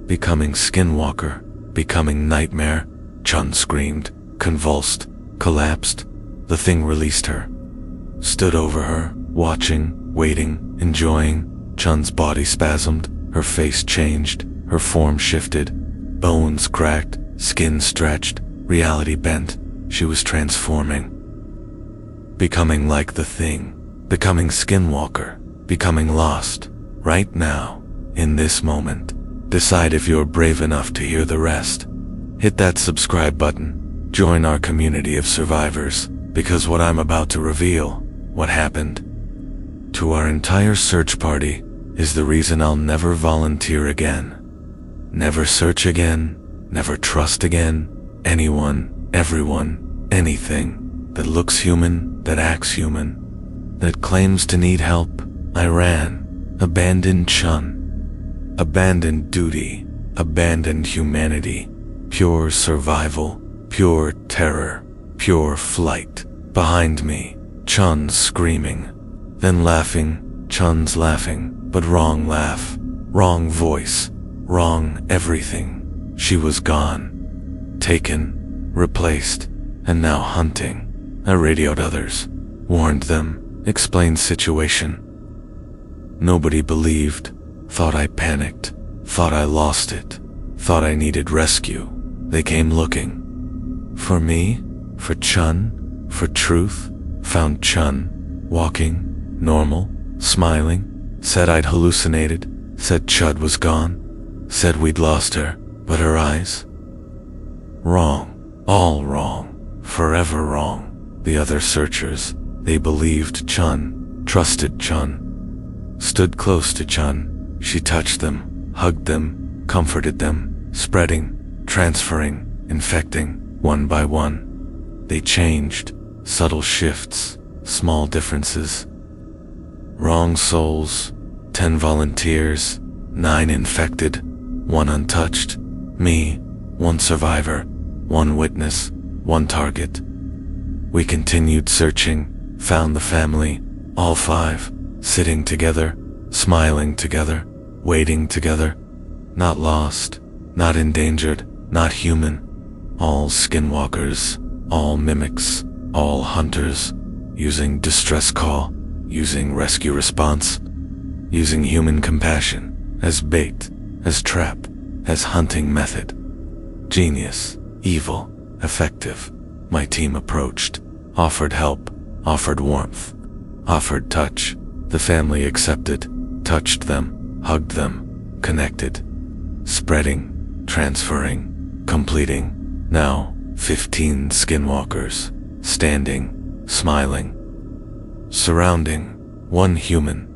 Becoming Skinwalker, becoming nightmare. Chun screamed, convulsed, collapsed. The thing released her. Stood over her, watching, waiting, enjoying. Chun's body spasmed, her face changed, her form shifted. Bones cracked, skin stretched, reality bent. She was transforming. Becoming like the thing. Becoming Skinwalker. Becoming lost. Right now, in this moment. Decide if you're brave enough to hear the rest. Hit that subscribe button. Join our community of survivors, because what I'm about to reveal, what happened to our entire search party, is the reason I'll never volunteer again. Never search again, never trust again, anyone, everyone, anything that looks human, that acts human, that claims to need help. I ran, abandoned Chun, abandoned duty, abandoned humanity, pure survival, pure terror, pure flight. Behind me, Chun screaming, then laughing. Chun's laughing, but wrong laugh, wrong voice, wrong everything. She was gone, taken, replaced, and now hunting. I radioed others, warned them, explained situation. Nobody believed, thought I panicked, thought I lost it, thought I needed rescue. They came looking. For me, for Chun, for truth. Found Chun, walking, normal, smiling, said I'd hallucinated, said Chud was gone, said we'd lost her, but her eyes? Wrong, all wrong, forever wrong. The other searchers, they believed Chun, trusted Chun, stood close to Chun. She touched them, hugged them, comforted them, spreading, transferring, infecting, one by one. They changed, subtle shifts, small differences. Wrong souls, 10 volunteers, 9 infected, 1 untouched. Me, 1 survivor, 1 witness, 1 target. We continued searching, found the family, all 5, sitting together, smiling together, waiting together. Not lost, not endangered, not human. All skinwalkers, all mimics, all hunters, using distress call, using rescue response, using human compassion as bait, as trap, as hunting method. Genius, evil, effective. My team approached, offered help, offered warmth, offered touch. The family accepted, touched them, hugged them, connected, spreading, transferring, completing. Now, 15 skinwalkers, standing, smiling, surrounding, 1 human,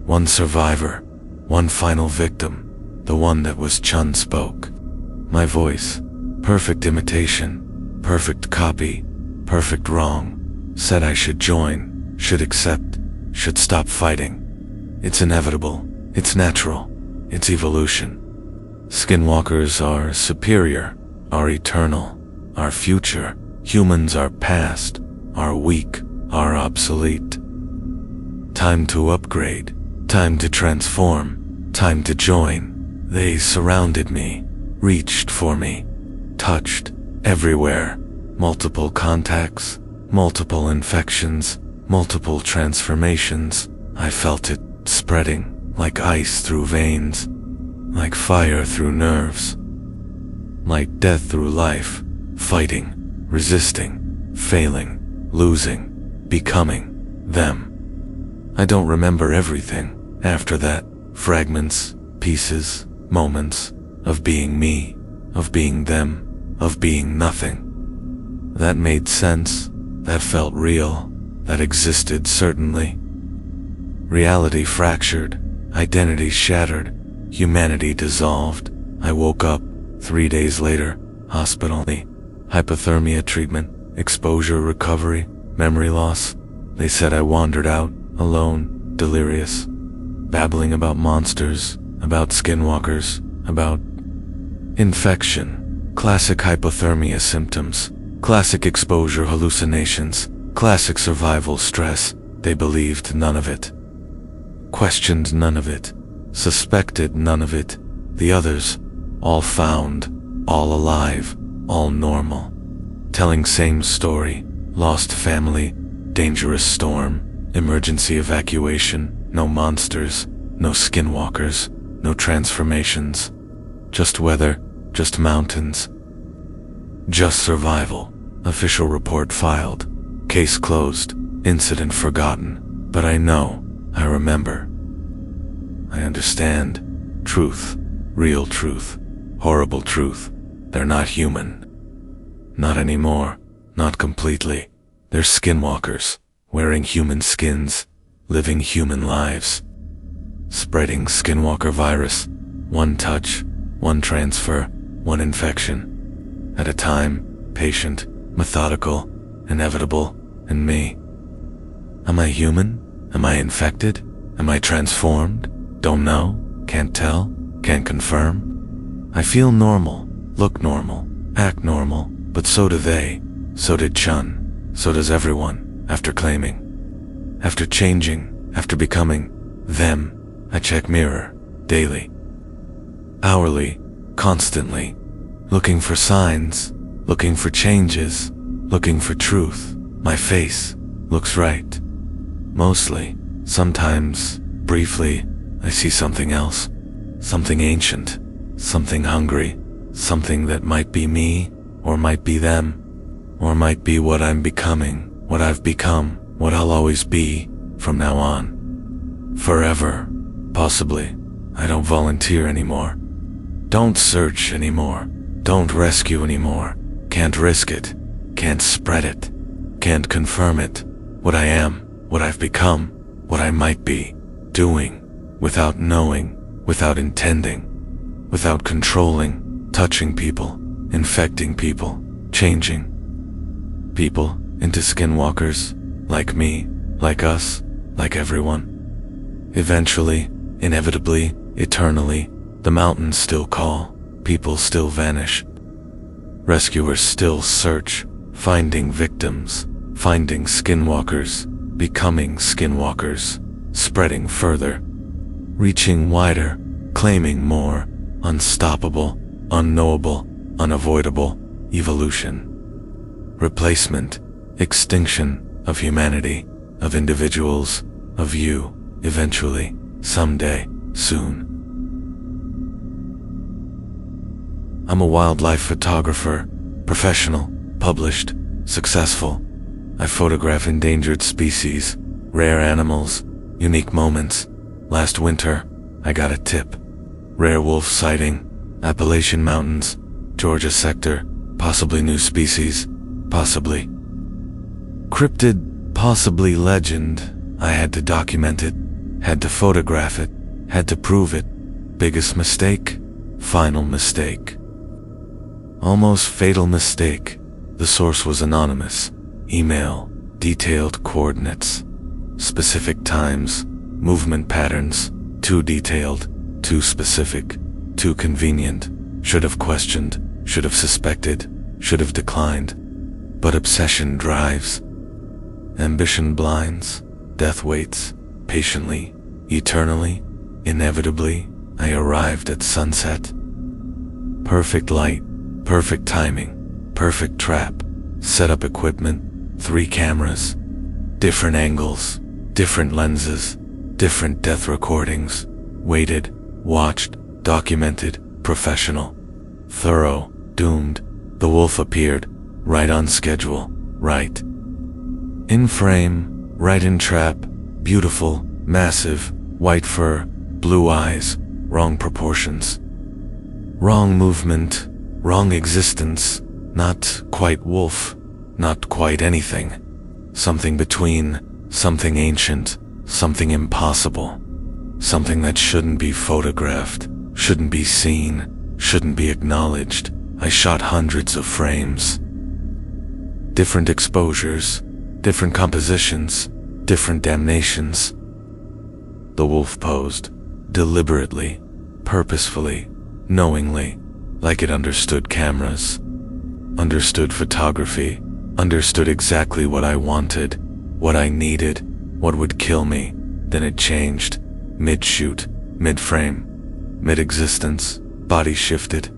1 survivor, 1 final victim, the one that was Chun spoke. My voice, perfect imitation, perfect copy, perfect wrong, said I should join, should accept, should stop fighting. It's inevitable, it's natural, it's evolution. Skinwalkers are superior, are eternal, are future. Humans are past, are weak, are obsolete. Time to upgrade, time to transform, time to join. They surrounded me, reached for me, touched, everywhere. Multiple contacts, multiple infections, multiple transformations. I felt it spreading, like ice through veins, like fire through nerves, like death through life, fighting, resisting, failing, losing, becoming them. I don't remember everything after that. Fragments, pieces, moments of being me, of being them, of being nothing. That made sense, that felt real, that existed certainly. Reality fractured, identity shattered, humanity dissolved. I woke up 3 days later, hospital, hypothermia treatment, exposure recovery, memory loss. They said I wandered out, alone, delirious, babbling about monsters, about skinwalkers, about infection, classic hypothermia symptoms, classic exposure hallucinations, classic survival stress. They believed none of it, questioned none of it, suspected none of it. The others, all found, all alive, all normal, telling same story, lost family, dangerous storm, emergency evacuation, no monsters, no skinwalkers, no transformations, just weather, just mountains, just survival. Official report filed, case closed, incident forgotten. But I know, I remember. I understand. Truth, real truth, horrible truth. They're not human. Not anymore, not completely. They're skinwalkers, wearing human skins, living human lives, spreading skinwalker virus, one touch, one transfer, one infection at a time, patient, methodical, inevitable, and me. Am I human? Am I infected? Am I transformed? Don't know, can't tell, can't confirm. I feel normal, look normal, act normal, but so do they, so did Chun, so does everyone, after claiming, after changing, after becoming them. I check mirror, daily, hourly, constantly, looking for signs, looking for changes, looking for truth. My face looks right. Mostly, sometimes, briefly, I see something else, something ancient, something hungry, something that might be me, or might be them, or might be what I'm becoming, what I've become, what I'll always be, from now on. Forever, possibly. I don't volunteer anymore. Don't search anymore. Don't rescue anymore. Can't risk it. Can't spread it. Can't confirm it. What I am, what I've become, what I might be, doing, without knowing, without intending, without controlling, touching people, infecting people, changing people into skinwalkers, like me, like us, like everyone. Eventually, inevitably, eternally, the mountains still call, people still vanish. Rescuers still search, finding victims, finding skinwalkers, becoming skinwalkers, spreading further, reaching wider, claiming more, unstoppable, unknowable, unavoidable, evolution. Replacement, extinction of humanity, of individuals, of you, eventually, someday, soon. I'm a wildlife photographer, professional, published, successful. I photograph endangered species, rare animals, unique moments. Last winter, I got a tip. Rare wolf sighting, Appalachian Mountains, Georgia sector, possibly new species, possibly cryptid, possibly legend. I had to document it, had to photograph it, had to prove it. Biggest mistake, final mistake. Almost fatal mistake. The source was anonymous. Email, detailed coordinates, specific times, movement patterns, too detailed, too specific, too convenient. Should have questioned, should have suspected, should have declined. But obsession drives. Ambition blinds. Death waits, patiently, eternally, inevitably. I arrived at sunset. Perfect light, perfect timing, perfect trap, set up equipment, 3 cameras, different angles, different lenses, different death recordings, waited, watched, documented, professional, thorough, doomed. The wolf appeared, right on schedule, right. In frame, right in trap, beautiful, massive, white fur, blue eyes, wrong proportions. Wrong movement, wrong existence, not quite wolf, not quite anything. Something between, something ancient, something impossible. Something that shouldn't be photographed, shouldn't be seen, shouldn't be acknowledged. I shot hundreds of frames. Different exposures, different compositions, different damnations. The wolf posed, deliberately, purposefully, knowingly, like it understood cameras, understood photography, understood exactly what I wanted, what I needed, what would kill me. Then it changed, mid-shoot, mid-frame, mid-existence, body shifted.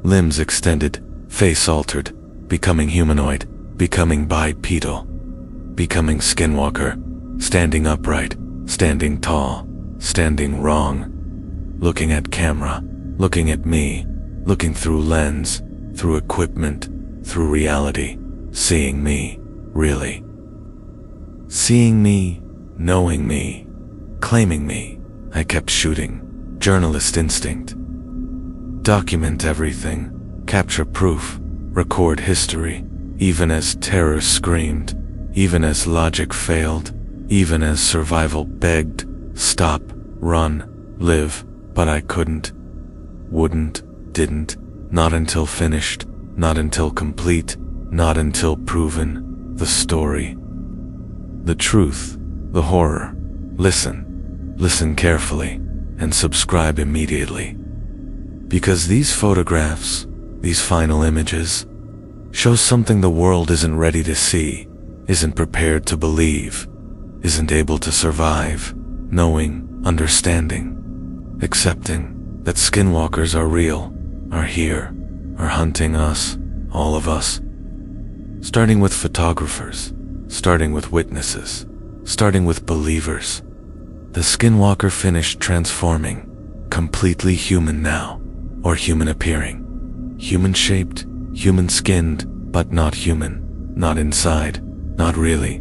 Limbs extended, face altered, becoming humanoid, becoming bipedal, becoming skinwalker, standing upright, standing tall, standing wrong, looking at camera, looking at me, looking through lens, through equipment, through reality, seeing me, really. Seeing me, knowing me, claiming me. I kept shooting, journalist instinct. Document everything, capture proof, record history, even as terror screamed, even as logic failed, even as survival begged, stop, run, live, but I couldn't, wouldn't, didn't, not until finished, not until complete, not until proven, the story, the truth, the horror. Listen carefully, and subscribe immediately. Because these photographs, these final images, show something the world isn't ready to see, isn't prepared to believe, isn't able to survive, knowing, understanding, accepting that skinwalkers are real, are here, are hunting us, all of us. Starting with photographers, starting with witnesses, starting with believers. The skinwalker finished transforming, completely human now, or human appearing. Human-shaped, human-skinned, but not human, not inside, not really.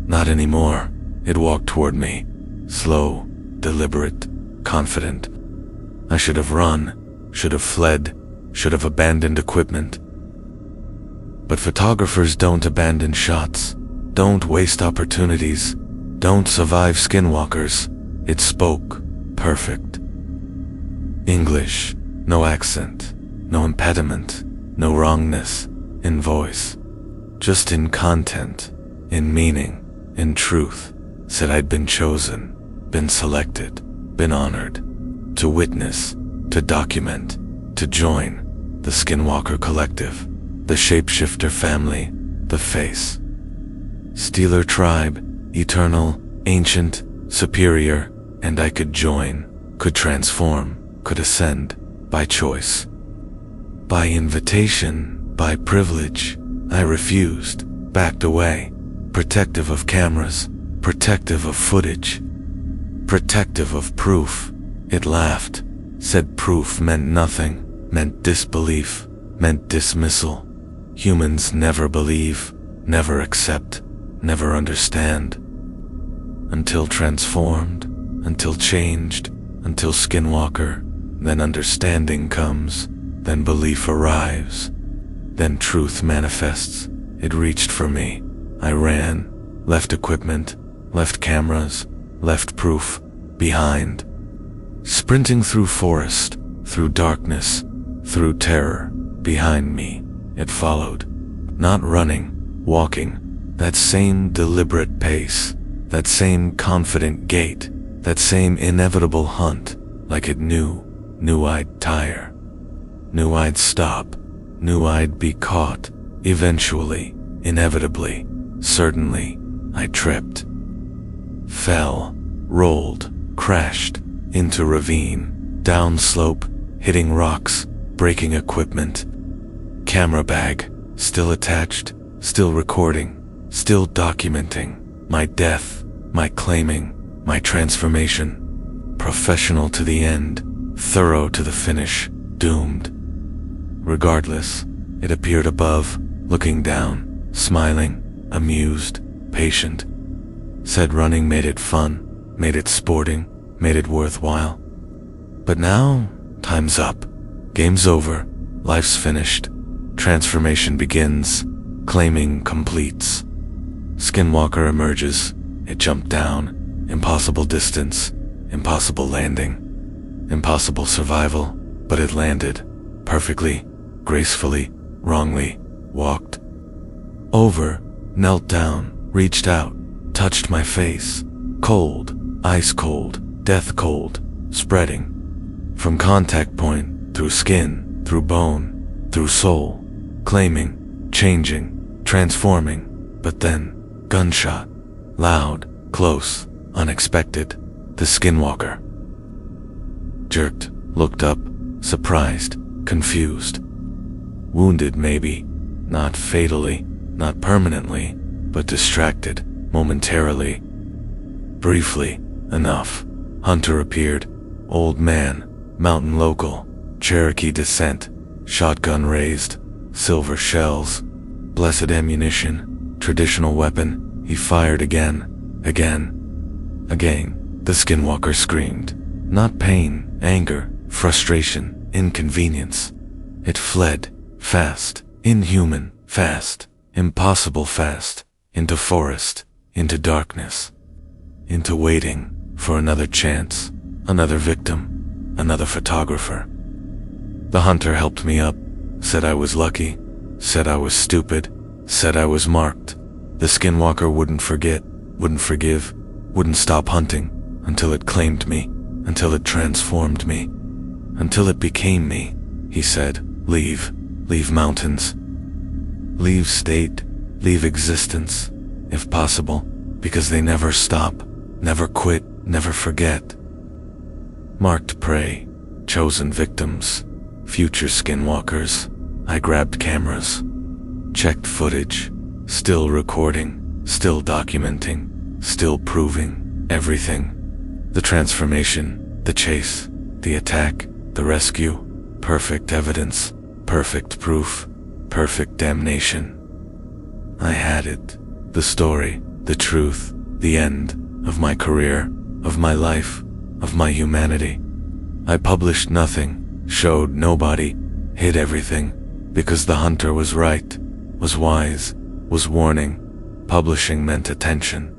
Not anymore. It walked toward me, slow, deliberate, confident. I should have run, should have fled, should have abandoned equipment. But photographers don't abandon shots, don't waste opportunities, don't survive skinwalkers. It spoke, perfect. English, no accent, no impediment, no wrongness, in voice, just in content, in meaning, in truth, said I'd been chosen, been selected, been honored, to witness, to document, to join the Skinwalker collective, the shapeshifter family, the face. Stealer tribe, eternal, ancient, superior, and I could join, could transform, could ascend, by choice. By invitation, by privilege, I refused, backed away, protective of cameras, protective of footage, protective of proof. It laughed, said proof meant nothing, meant disbelief, meant dismissal. Humans never believe, never accept, never understand. Until transformed, until changed, until skinwalker, then understanding comes, then belief arrives, then truth manifests. It reached for me. I ran, left equipment, left cameras, left proof, behind. Sprinting through forest, through darkness, through terror, behind me, it followed. Not running, walking, that same deliberate pace, that same confident gait, that same inevitable hunt, like it knew I'd tire, knew I'd stop, knew I'd be caught, eventually, inevitably, certainly. I tripped, fell, rolled, crashed, into ravine, down slope, hitting rocks, breaking equipment. Camera bag, still attached, still recording, still documenting, my death, my claiming, my transformation. Professional to the end, thorough to the finish, doomed. Regardless, it appeared above, looking down, smiling, amused, patient. Said running made it fun, made it sporting, made it worthwhile. But now, time's up. Game's over. Life's finished. Transformation begins. Claiming completes. Skinwalker emerges. It jumped down. Impossible distance. Impossible landing. Impossible survival. But it landed. Perfectly. Gracefully. Wrongly. Walked. Over. Knelt down. Reached out. Touched my face. Cold. Ice cold. Death cold. Spreading. From contact point, through skin, through bone, through soul, claiming, changing, transforming, but then, gunshot, loud, close, unexpected, the Skinwalker. Jerked, looked up, surprised, confused. Wounded maybe, not fatally, not permanently, but distracted, momentarily. Briefly, enough. Hunter appeared, old man, mountain local, Cherokee descent, shotgun raised, silver shells, blessed ammunition, traditional weapon. He fired again, again, again. The Skinwalker screamed. Not pain, anger, frustration, inconvenience. It fled, fast, inhuman, fast, impossible fast, into forest, into darkness, into waiting for another chance, another victim, another photographer. The hunter helped me up, said I was lucky, said I was stupid, said I was marked. The Skinwalker wouldn't forget, wouldn't forgive, wouldn't stop hunting until it claimed me, until it transformed me, until it became me. He said, leave mountains, leave state, leave existence, if possible, because they never stop, never quit, never forget. Marked prey, chosen victims, future Skinwalkers. I grabbed cameras, checked footage, still recording, still documenting, still proving everything. The transformation, the chase, the attack, the rescue, perfect evidence, perfect proof, perfect damnation. I had it, the story, the truth, the end of my career, of my life, of my humanity. I published nothing, showed nobody, hid everything, because the hunter was right, was wise, was warning. Publishing meant attention,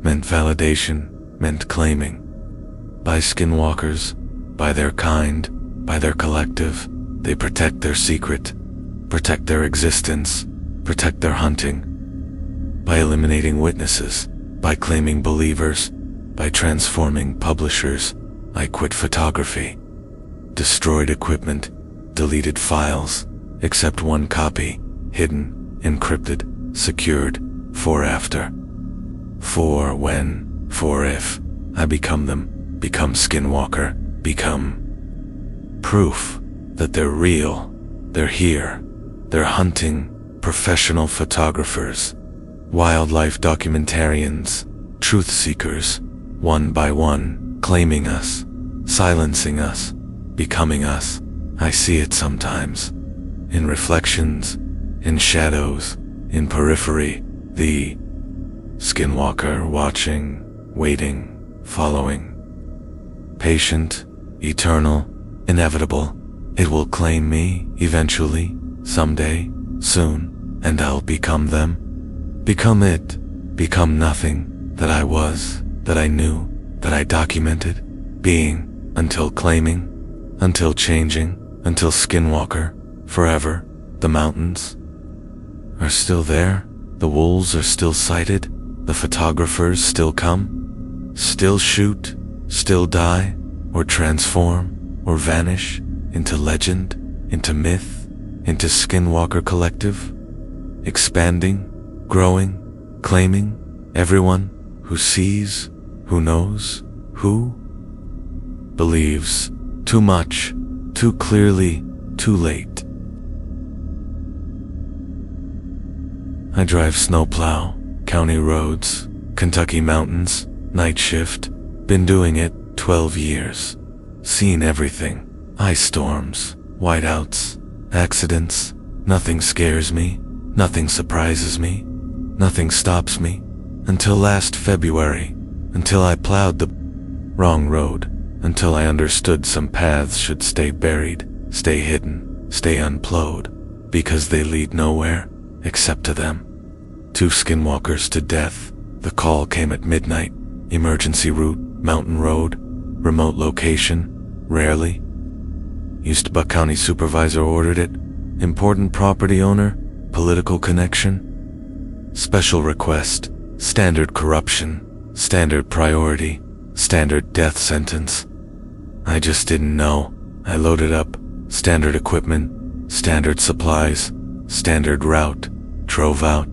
meant validation, meant claiming. By Skinwalkers, by their kind, by their collective, they protect their secret, protect their existence, protect their hunting. By eliminating witnesses, by claiming believers, by transforming publishers. I quit photography, destroyed equipment, deleted files, except one copy, hidden, encrypted, secured, for after. For when, for if, I become them, become Skinwalker, become proof that they're real, they're here, they're hunting, professional photographers, wildlife documentarians, truth seekers, one by one, claiming us, silencing us, becoming us. I see it sometimes, in reflections, in shadows, in periphery, the Skinwalker watching, waiting, following. Patient, eternal, inevitable. It will claim me, eventually, someday, soon, and I'll become them. Become it, become nothing that I was, that I knew, that I documented, being, until claiming, until changing, until Skinwalker, forever. The mountains are still there, the wolves are still sighted, the photographers still come, still shoot, still die, or transform, or vanish, into legend, into myth, into Skinwalker collective, expanding, growing, claiming, everyone who sees, who knows, who believes, too much, too clearly, too late. I drive snowplow, county roads, Kentucky mountains, night shift, been doing it 12 years. Seen everything, ice storms, whiteouts, accidents. Nothing scares me, nothing surprises me. Nothing stops me. Until last February. Until I plowed the wrong road. Until I understood some paths should stay buried, stay hidden, stay unplowed, because they lead nowhere except to them. 2 skinwalkers to death. The call came at midnight. Emergency route, mountain road, remote location, rarely. East Buck County supervisor ordered it. Important property owner, political connection. Special request, standard corruption, standard priority, standard death sentence. I just didn't know. I loaded up, standard equipment, standard supplies, standard route, drove out,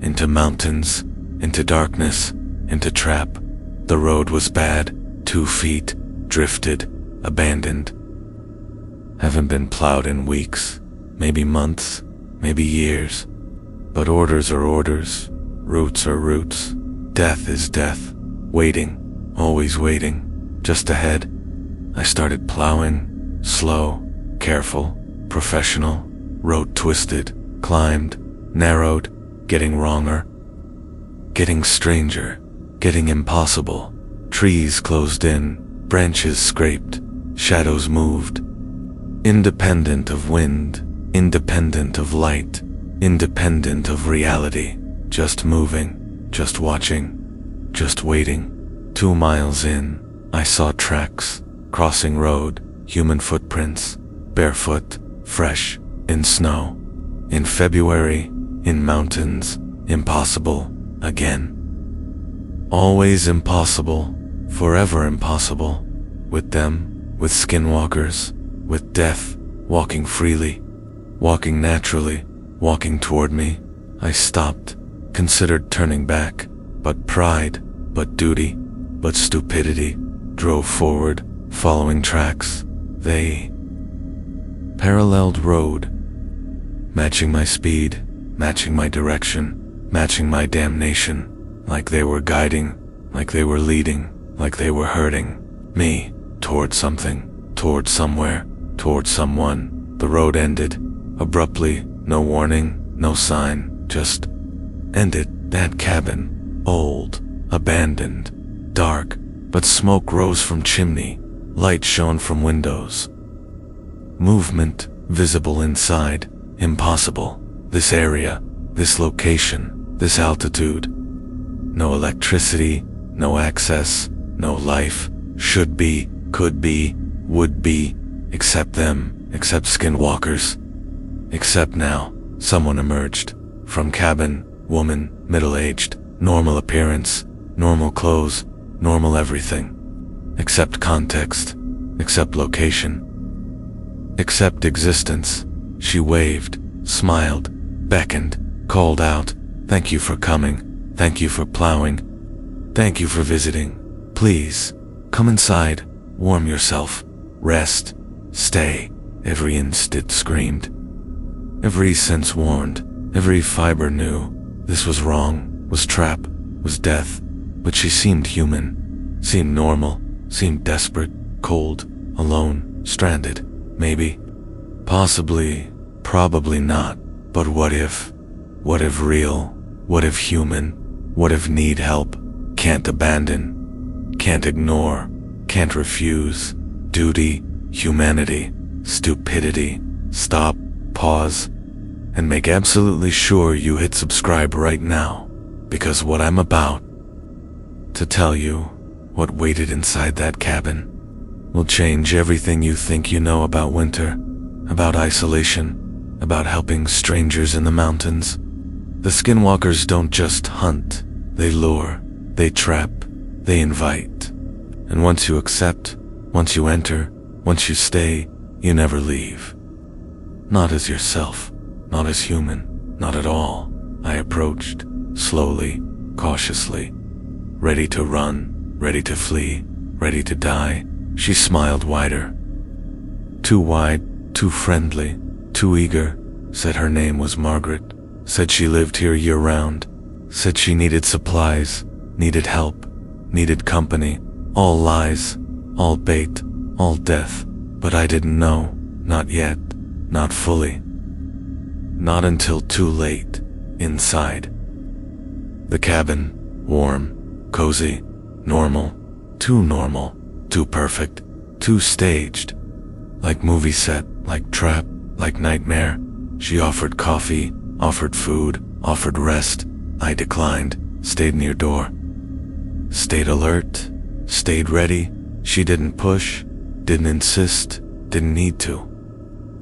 into mountains, into darkness, into trap. The road was bad, 2 feet, drifted, abandoned. Haven't been plowed in weeks, maybe months, maybe years. But orders are orders, routes are routes. Death is death, waiting, always waiting, just ahead. I started plowing, slow, careful, professional, road twisted, climbed, narrowed, getting wronger, getting stranger, getting impossible. Trees closed in, branches scraped, shadows moved. Independent of wind, independent of light, independent of reality, just moving, just watching, just waiting. 2 miles in, I saw tracks, crossing road, human footprints, barefoot, fresh, in snow. In February, in mountains, impossible, again. Always impossible, forever impossible. With them, with skinwalkers, with death, walking freely, walking naturally, walking toward me. I stopped, considered turning back, but pride, but duty, but stupidity, drove forward, following tracks. They paralleled road, matching my speed, matching my direction, matching my damnation, like they were guiding, like they were leading, like they were hurting me toward something, toward somewhere, toward someone. The road ended, abruptly, no warning, no sign, just ended. That cabin, old, abandoned, dark, but smoke rose from chimney, light shone from windows. Movement, visible inside, impossible. This area, this location, this altitude. No electricity, no access, no life, should be, could be, would be, except them, except skinwalkers. Except now, someone emerged. From cabin, woman, middle-aged, normal appearance, normal clothes, normal everything. Except context, except location, except existence. She waved, smiled, beckoned, called out, "Thank you for coming, thank you for plowing, thank you for visiting. Please, come inside, warm yourself, rest, stay." Every instant screamed. Every sense warned, every fiber knew. This was wrong, was trap, was death. But she seemed human, seemed normal, seemed desperate, cold, alone, stranded, maybe. Possibly, probably not. But what if? What if real? What if human? What if need help? Can't abandon, can't ignore, can't refuse. Duty, humanity, stupidity. Stop, pause, and make absolutely sure you hit subscribe right now, because what I'm about to tell you, what waited inside that cabin, will change everything you think you know about winter, about isolation, about helping strangers in the mountains. The skinwalkers don't just hunt, they lure, they trap, they invite. And once you accept, once you enter, once you stay, you never leave. Not as yourself, not as human, not at all. I approached, slowly, cautiously, ready to run, ready to flee, ready to die. She smiled wider. Too wide, too friendly, too eager. Said her name was Margaret. Said she lived here year-round. Said she needed supplies, needed help, needed company. All lies, all bait, all death. But I didn't know, not yet, not fully. Not until too late, inside. The cabin, warm, cozy, normal, too perfect, too staged. Like movie set, like trap, like nightmare. She offered coffee, offered food, offered rest. I declined, stayed near door. Stayed alert, stayed ready. She didn't push, didn't insist, didn't need to.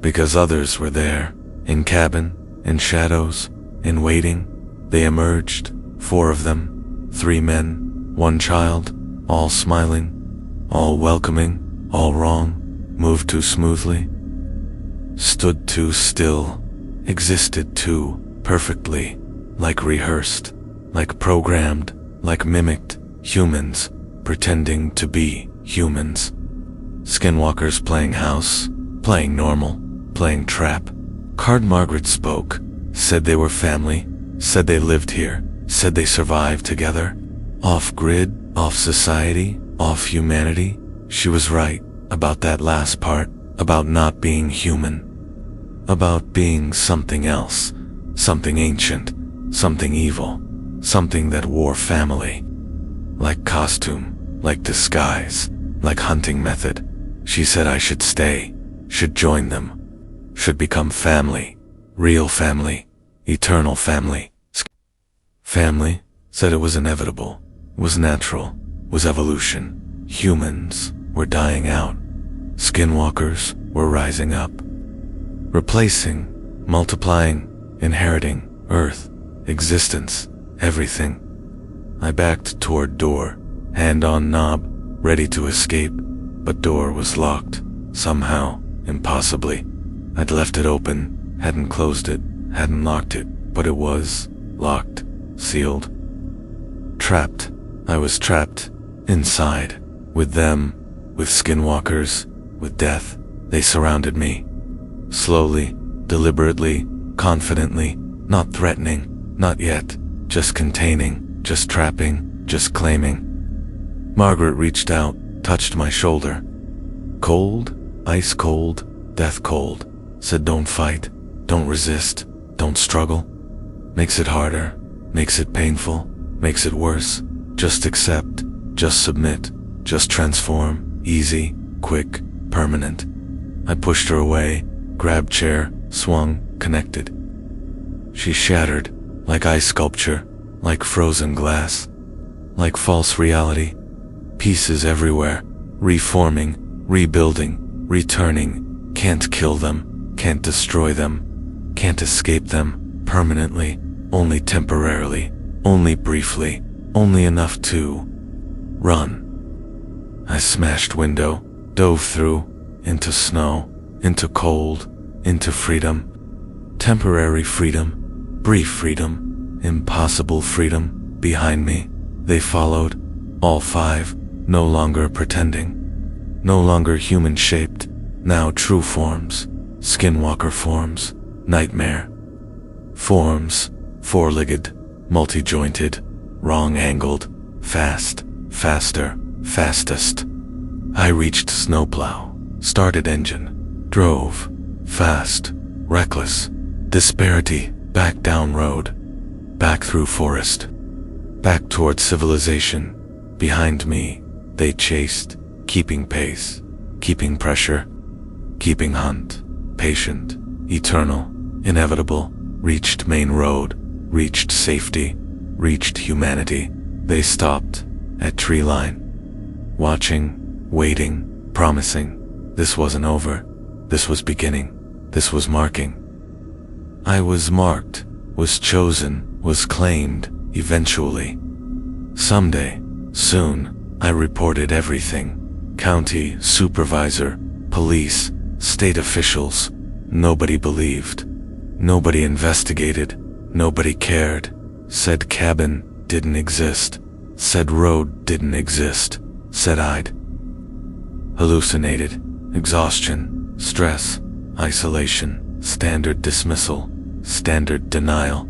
Because others were there, in cabin, in shadows, in waiting. They emerged, 4 of them, 3 men, 1 child, all smiling, all welcoming, all wrong, moved too smoothly, stood too still, existed too perfectly, like rehearsed, like programmed, like mimicked, humans pretending to be humans. Skinwalkers playing house, playing normal, playing trap. Card Margaret spoke, said they were family, said they lived here, said they survived together. Off-grid, off society, off humanity. She was right about that last part, about not being human. About being something else, something ancient, something evil, something that wore family. Like costume, like disguise, like hunting method. She said I should stay, should join them, should become family, real family, eternal family. Family said it was inevitable, was natural, was evolution. Humans were dying out. Skinwalkers were rising up. Replacing, multiplying, inheriting, earth, existence, everything. I backed toward door, hand on knob, ready to escape, but door was locked, somehow, impossibly. I'd left it open, hadn't closed it, hadn't locked it, but it was locked, sealed. Trapped. I was trapped, inside, with them, with skinwalkers, with death. They surrounded me. Slowly, deliberately, confidently, not threatening, not yet, just containing, just trapping, just claiming. Margaret reached out, touched my shoulder. Cold, ice cold, death cold. Said don't fight, don't resist, don't struggle. Makes it harder, makes it painful, makes it worse. Just accept, just submit, just transform, easy, quick, permanent. I pushed her away, grabbed chair, swung, connected. She shattered, like ice sculpture, like frozen glass, like false reality. Pieces everywhere, reforming, rebuilding, returning. Can't kill them, can't destroy them, can't escape them, permanently, only temporarily, only briefly, only enough to run. I smashed window, dove through, into snow, into cold, into freedom. Temporary freedom, brief freedom, impossible freedom. Behind me, they followed, all 5, no longer pretending, no longer human-shaped, now true forms, skinwalker forms, nightmare. Forms, 4-legged, multi-jointed, wrong-angled, fast, faster, fastest. I reached Snowplow, started engine, drove, fast, reckless, disparity, back down road, back through forest, back toward civilization. Behind me, they chased, keeping pace, keeping pressure, keeping hunt, patient, eternal, inevitable. Reached main road, reached safety, reached humanity. They stopped at tree line, watching, waiting, promising. This wasn't over. This was beginning. This was marking. I was marked, was chosen, was claimed, eventually. Someday, soon, I reported everything. County, supervisor, police, state officials. Nobody believed. Nobody investigated. Nobody cared. Said cabin didn't exist. Said road didn't exist. Said I'd hallucinated. Exhaustion, stress, isolation, standard dismissal, standard denial,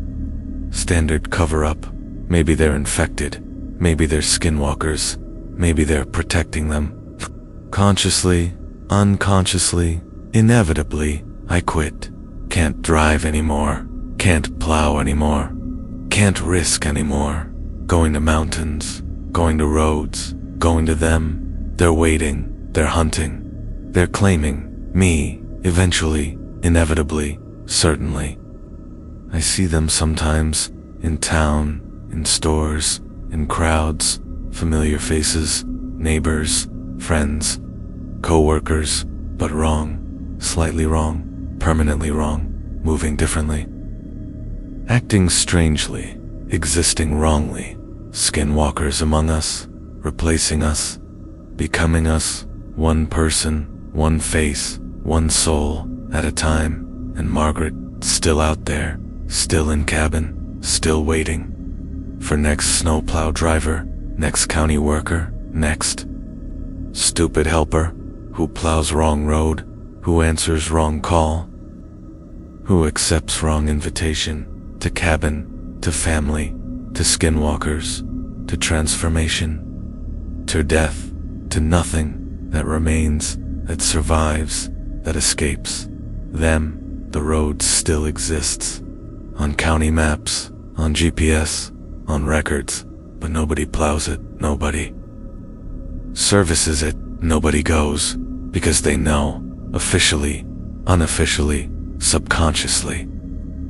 standard cover-up. Maybe they're infected. Maybe they're skinwalkers. Maybe they're protecting them. Consciously, unconsciously, inevitably, I quit. Can't drive anymore. Can't plow anymore. Can't risk anymore. going to mountains, going to roads, going to them. They're waiting, they're hunting, they're claiming me, eventually, inevitably, certainly. I see them sometimes, in town, in stores, in crowds, familiar faces, neighbors, friends, co-workers, but wrong, slightly wrong, permanently wrong, moving differently. Acting strangely, existing wrongly, skinwalkers among us, replacing us, becoming us, one person, one face, one soul, at a time, and Margaret, still out there, still in cabin, still waiting, for next snowplow driver, next county worker, next stupid helper, who plows wrong road, who answers wrong call, who accepts wrong invitation, to cabin, to family, to skinwalkers, to transformation, to death, to nothing that remains, that survives, that escapes. Them, the road still exists. On county maps, on GPS, on records, but nobody plows it, nobody services it, nobody goes, because they know, officially, unofficially, subconsciously,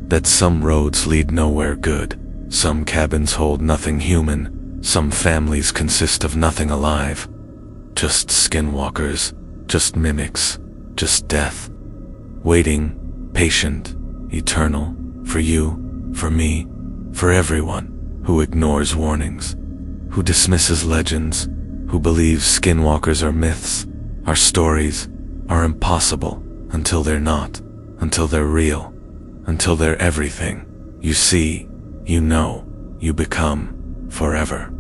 that some roads lead nowhere good, some cabins hold nothing human, some families consist of nothing alive, just skinwalkers, just mimics, just death, waiting, patient, eternal, for you, for me, for everyone, who ignores warnings, who dismisses legends, who believes skinwalkers are myths, are stories, are impossible, until they're not, until they're real, until they're everything, you see, you know, you become, forever.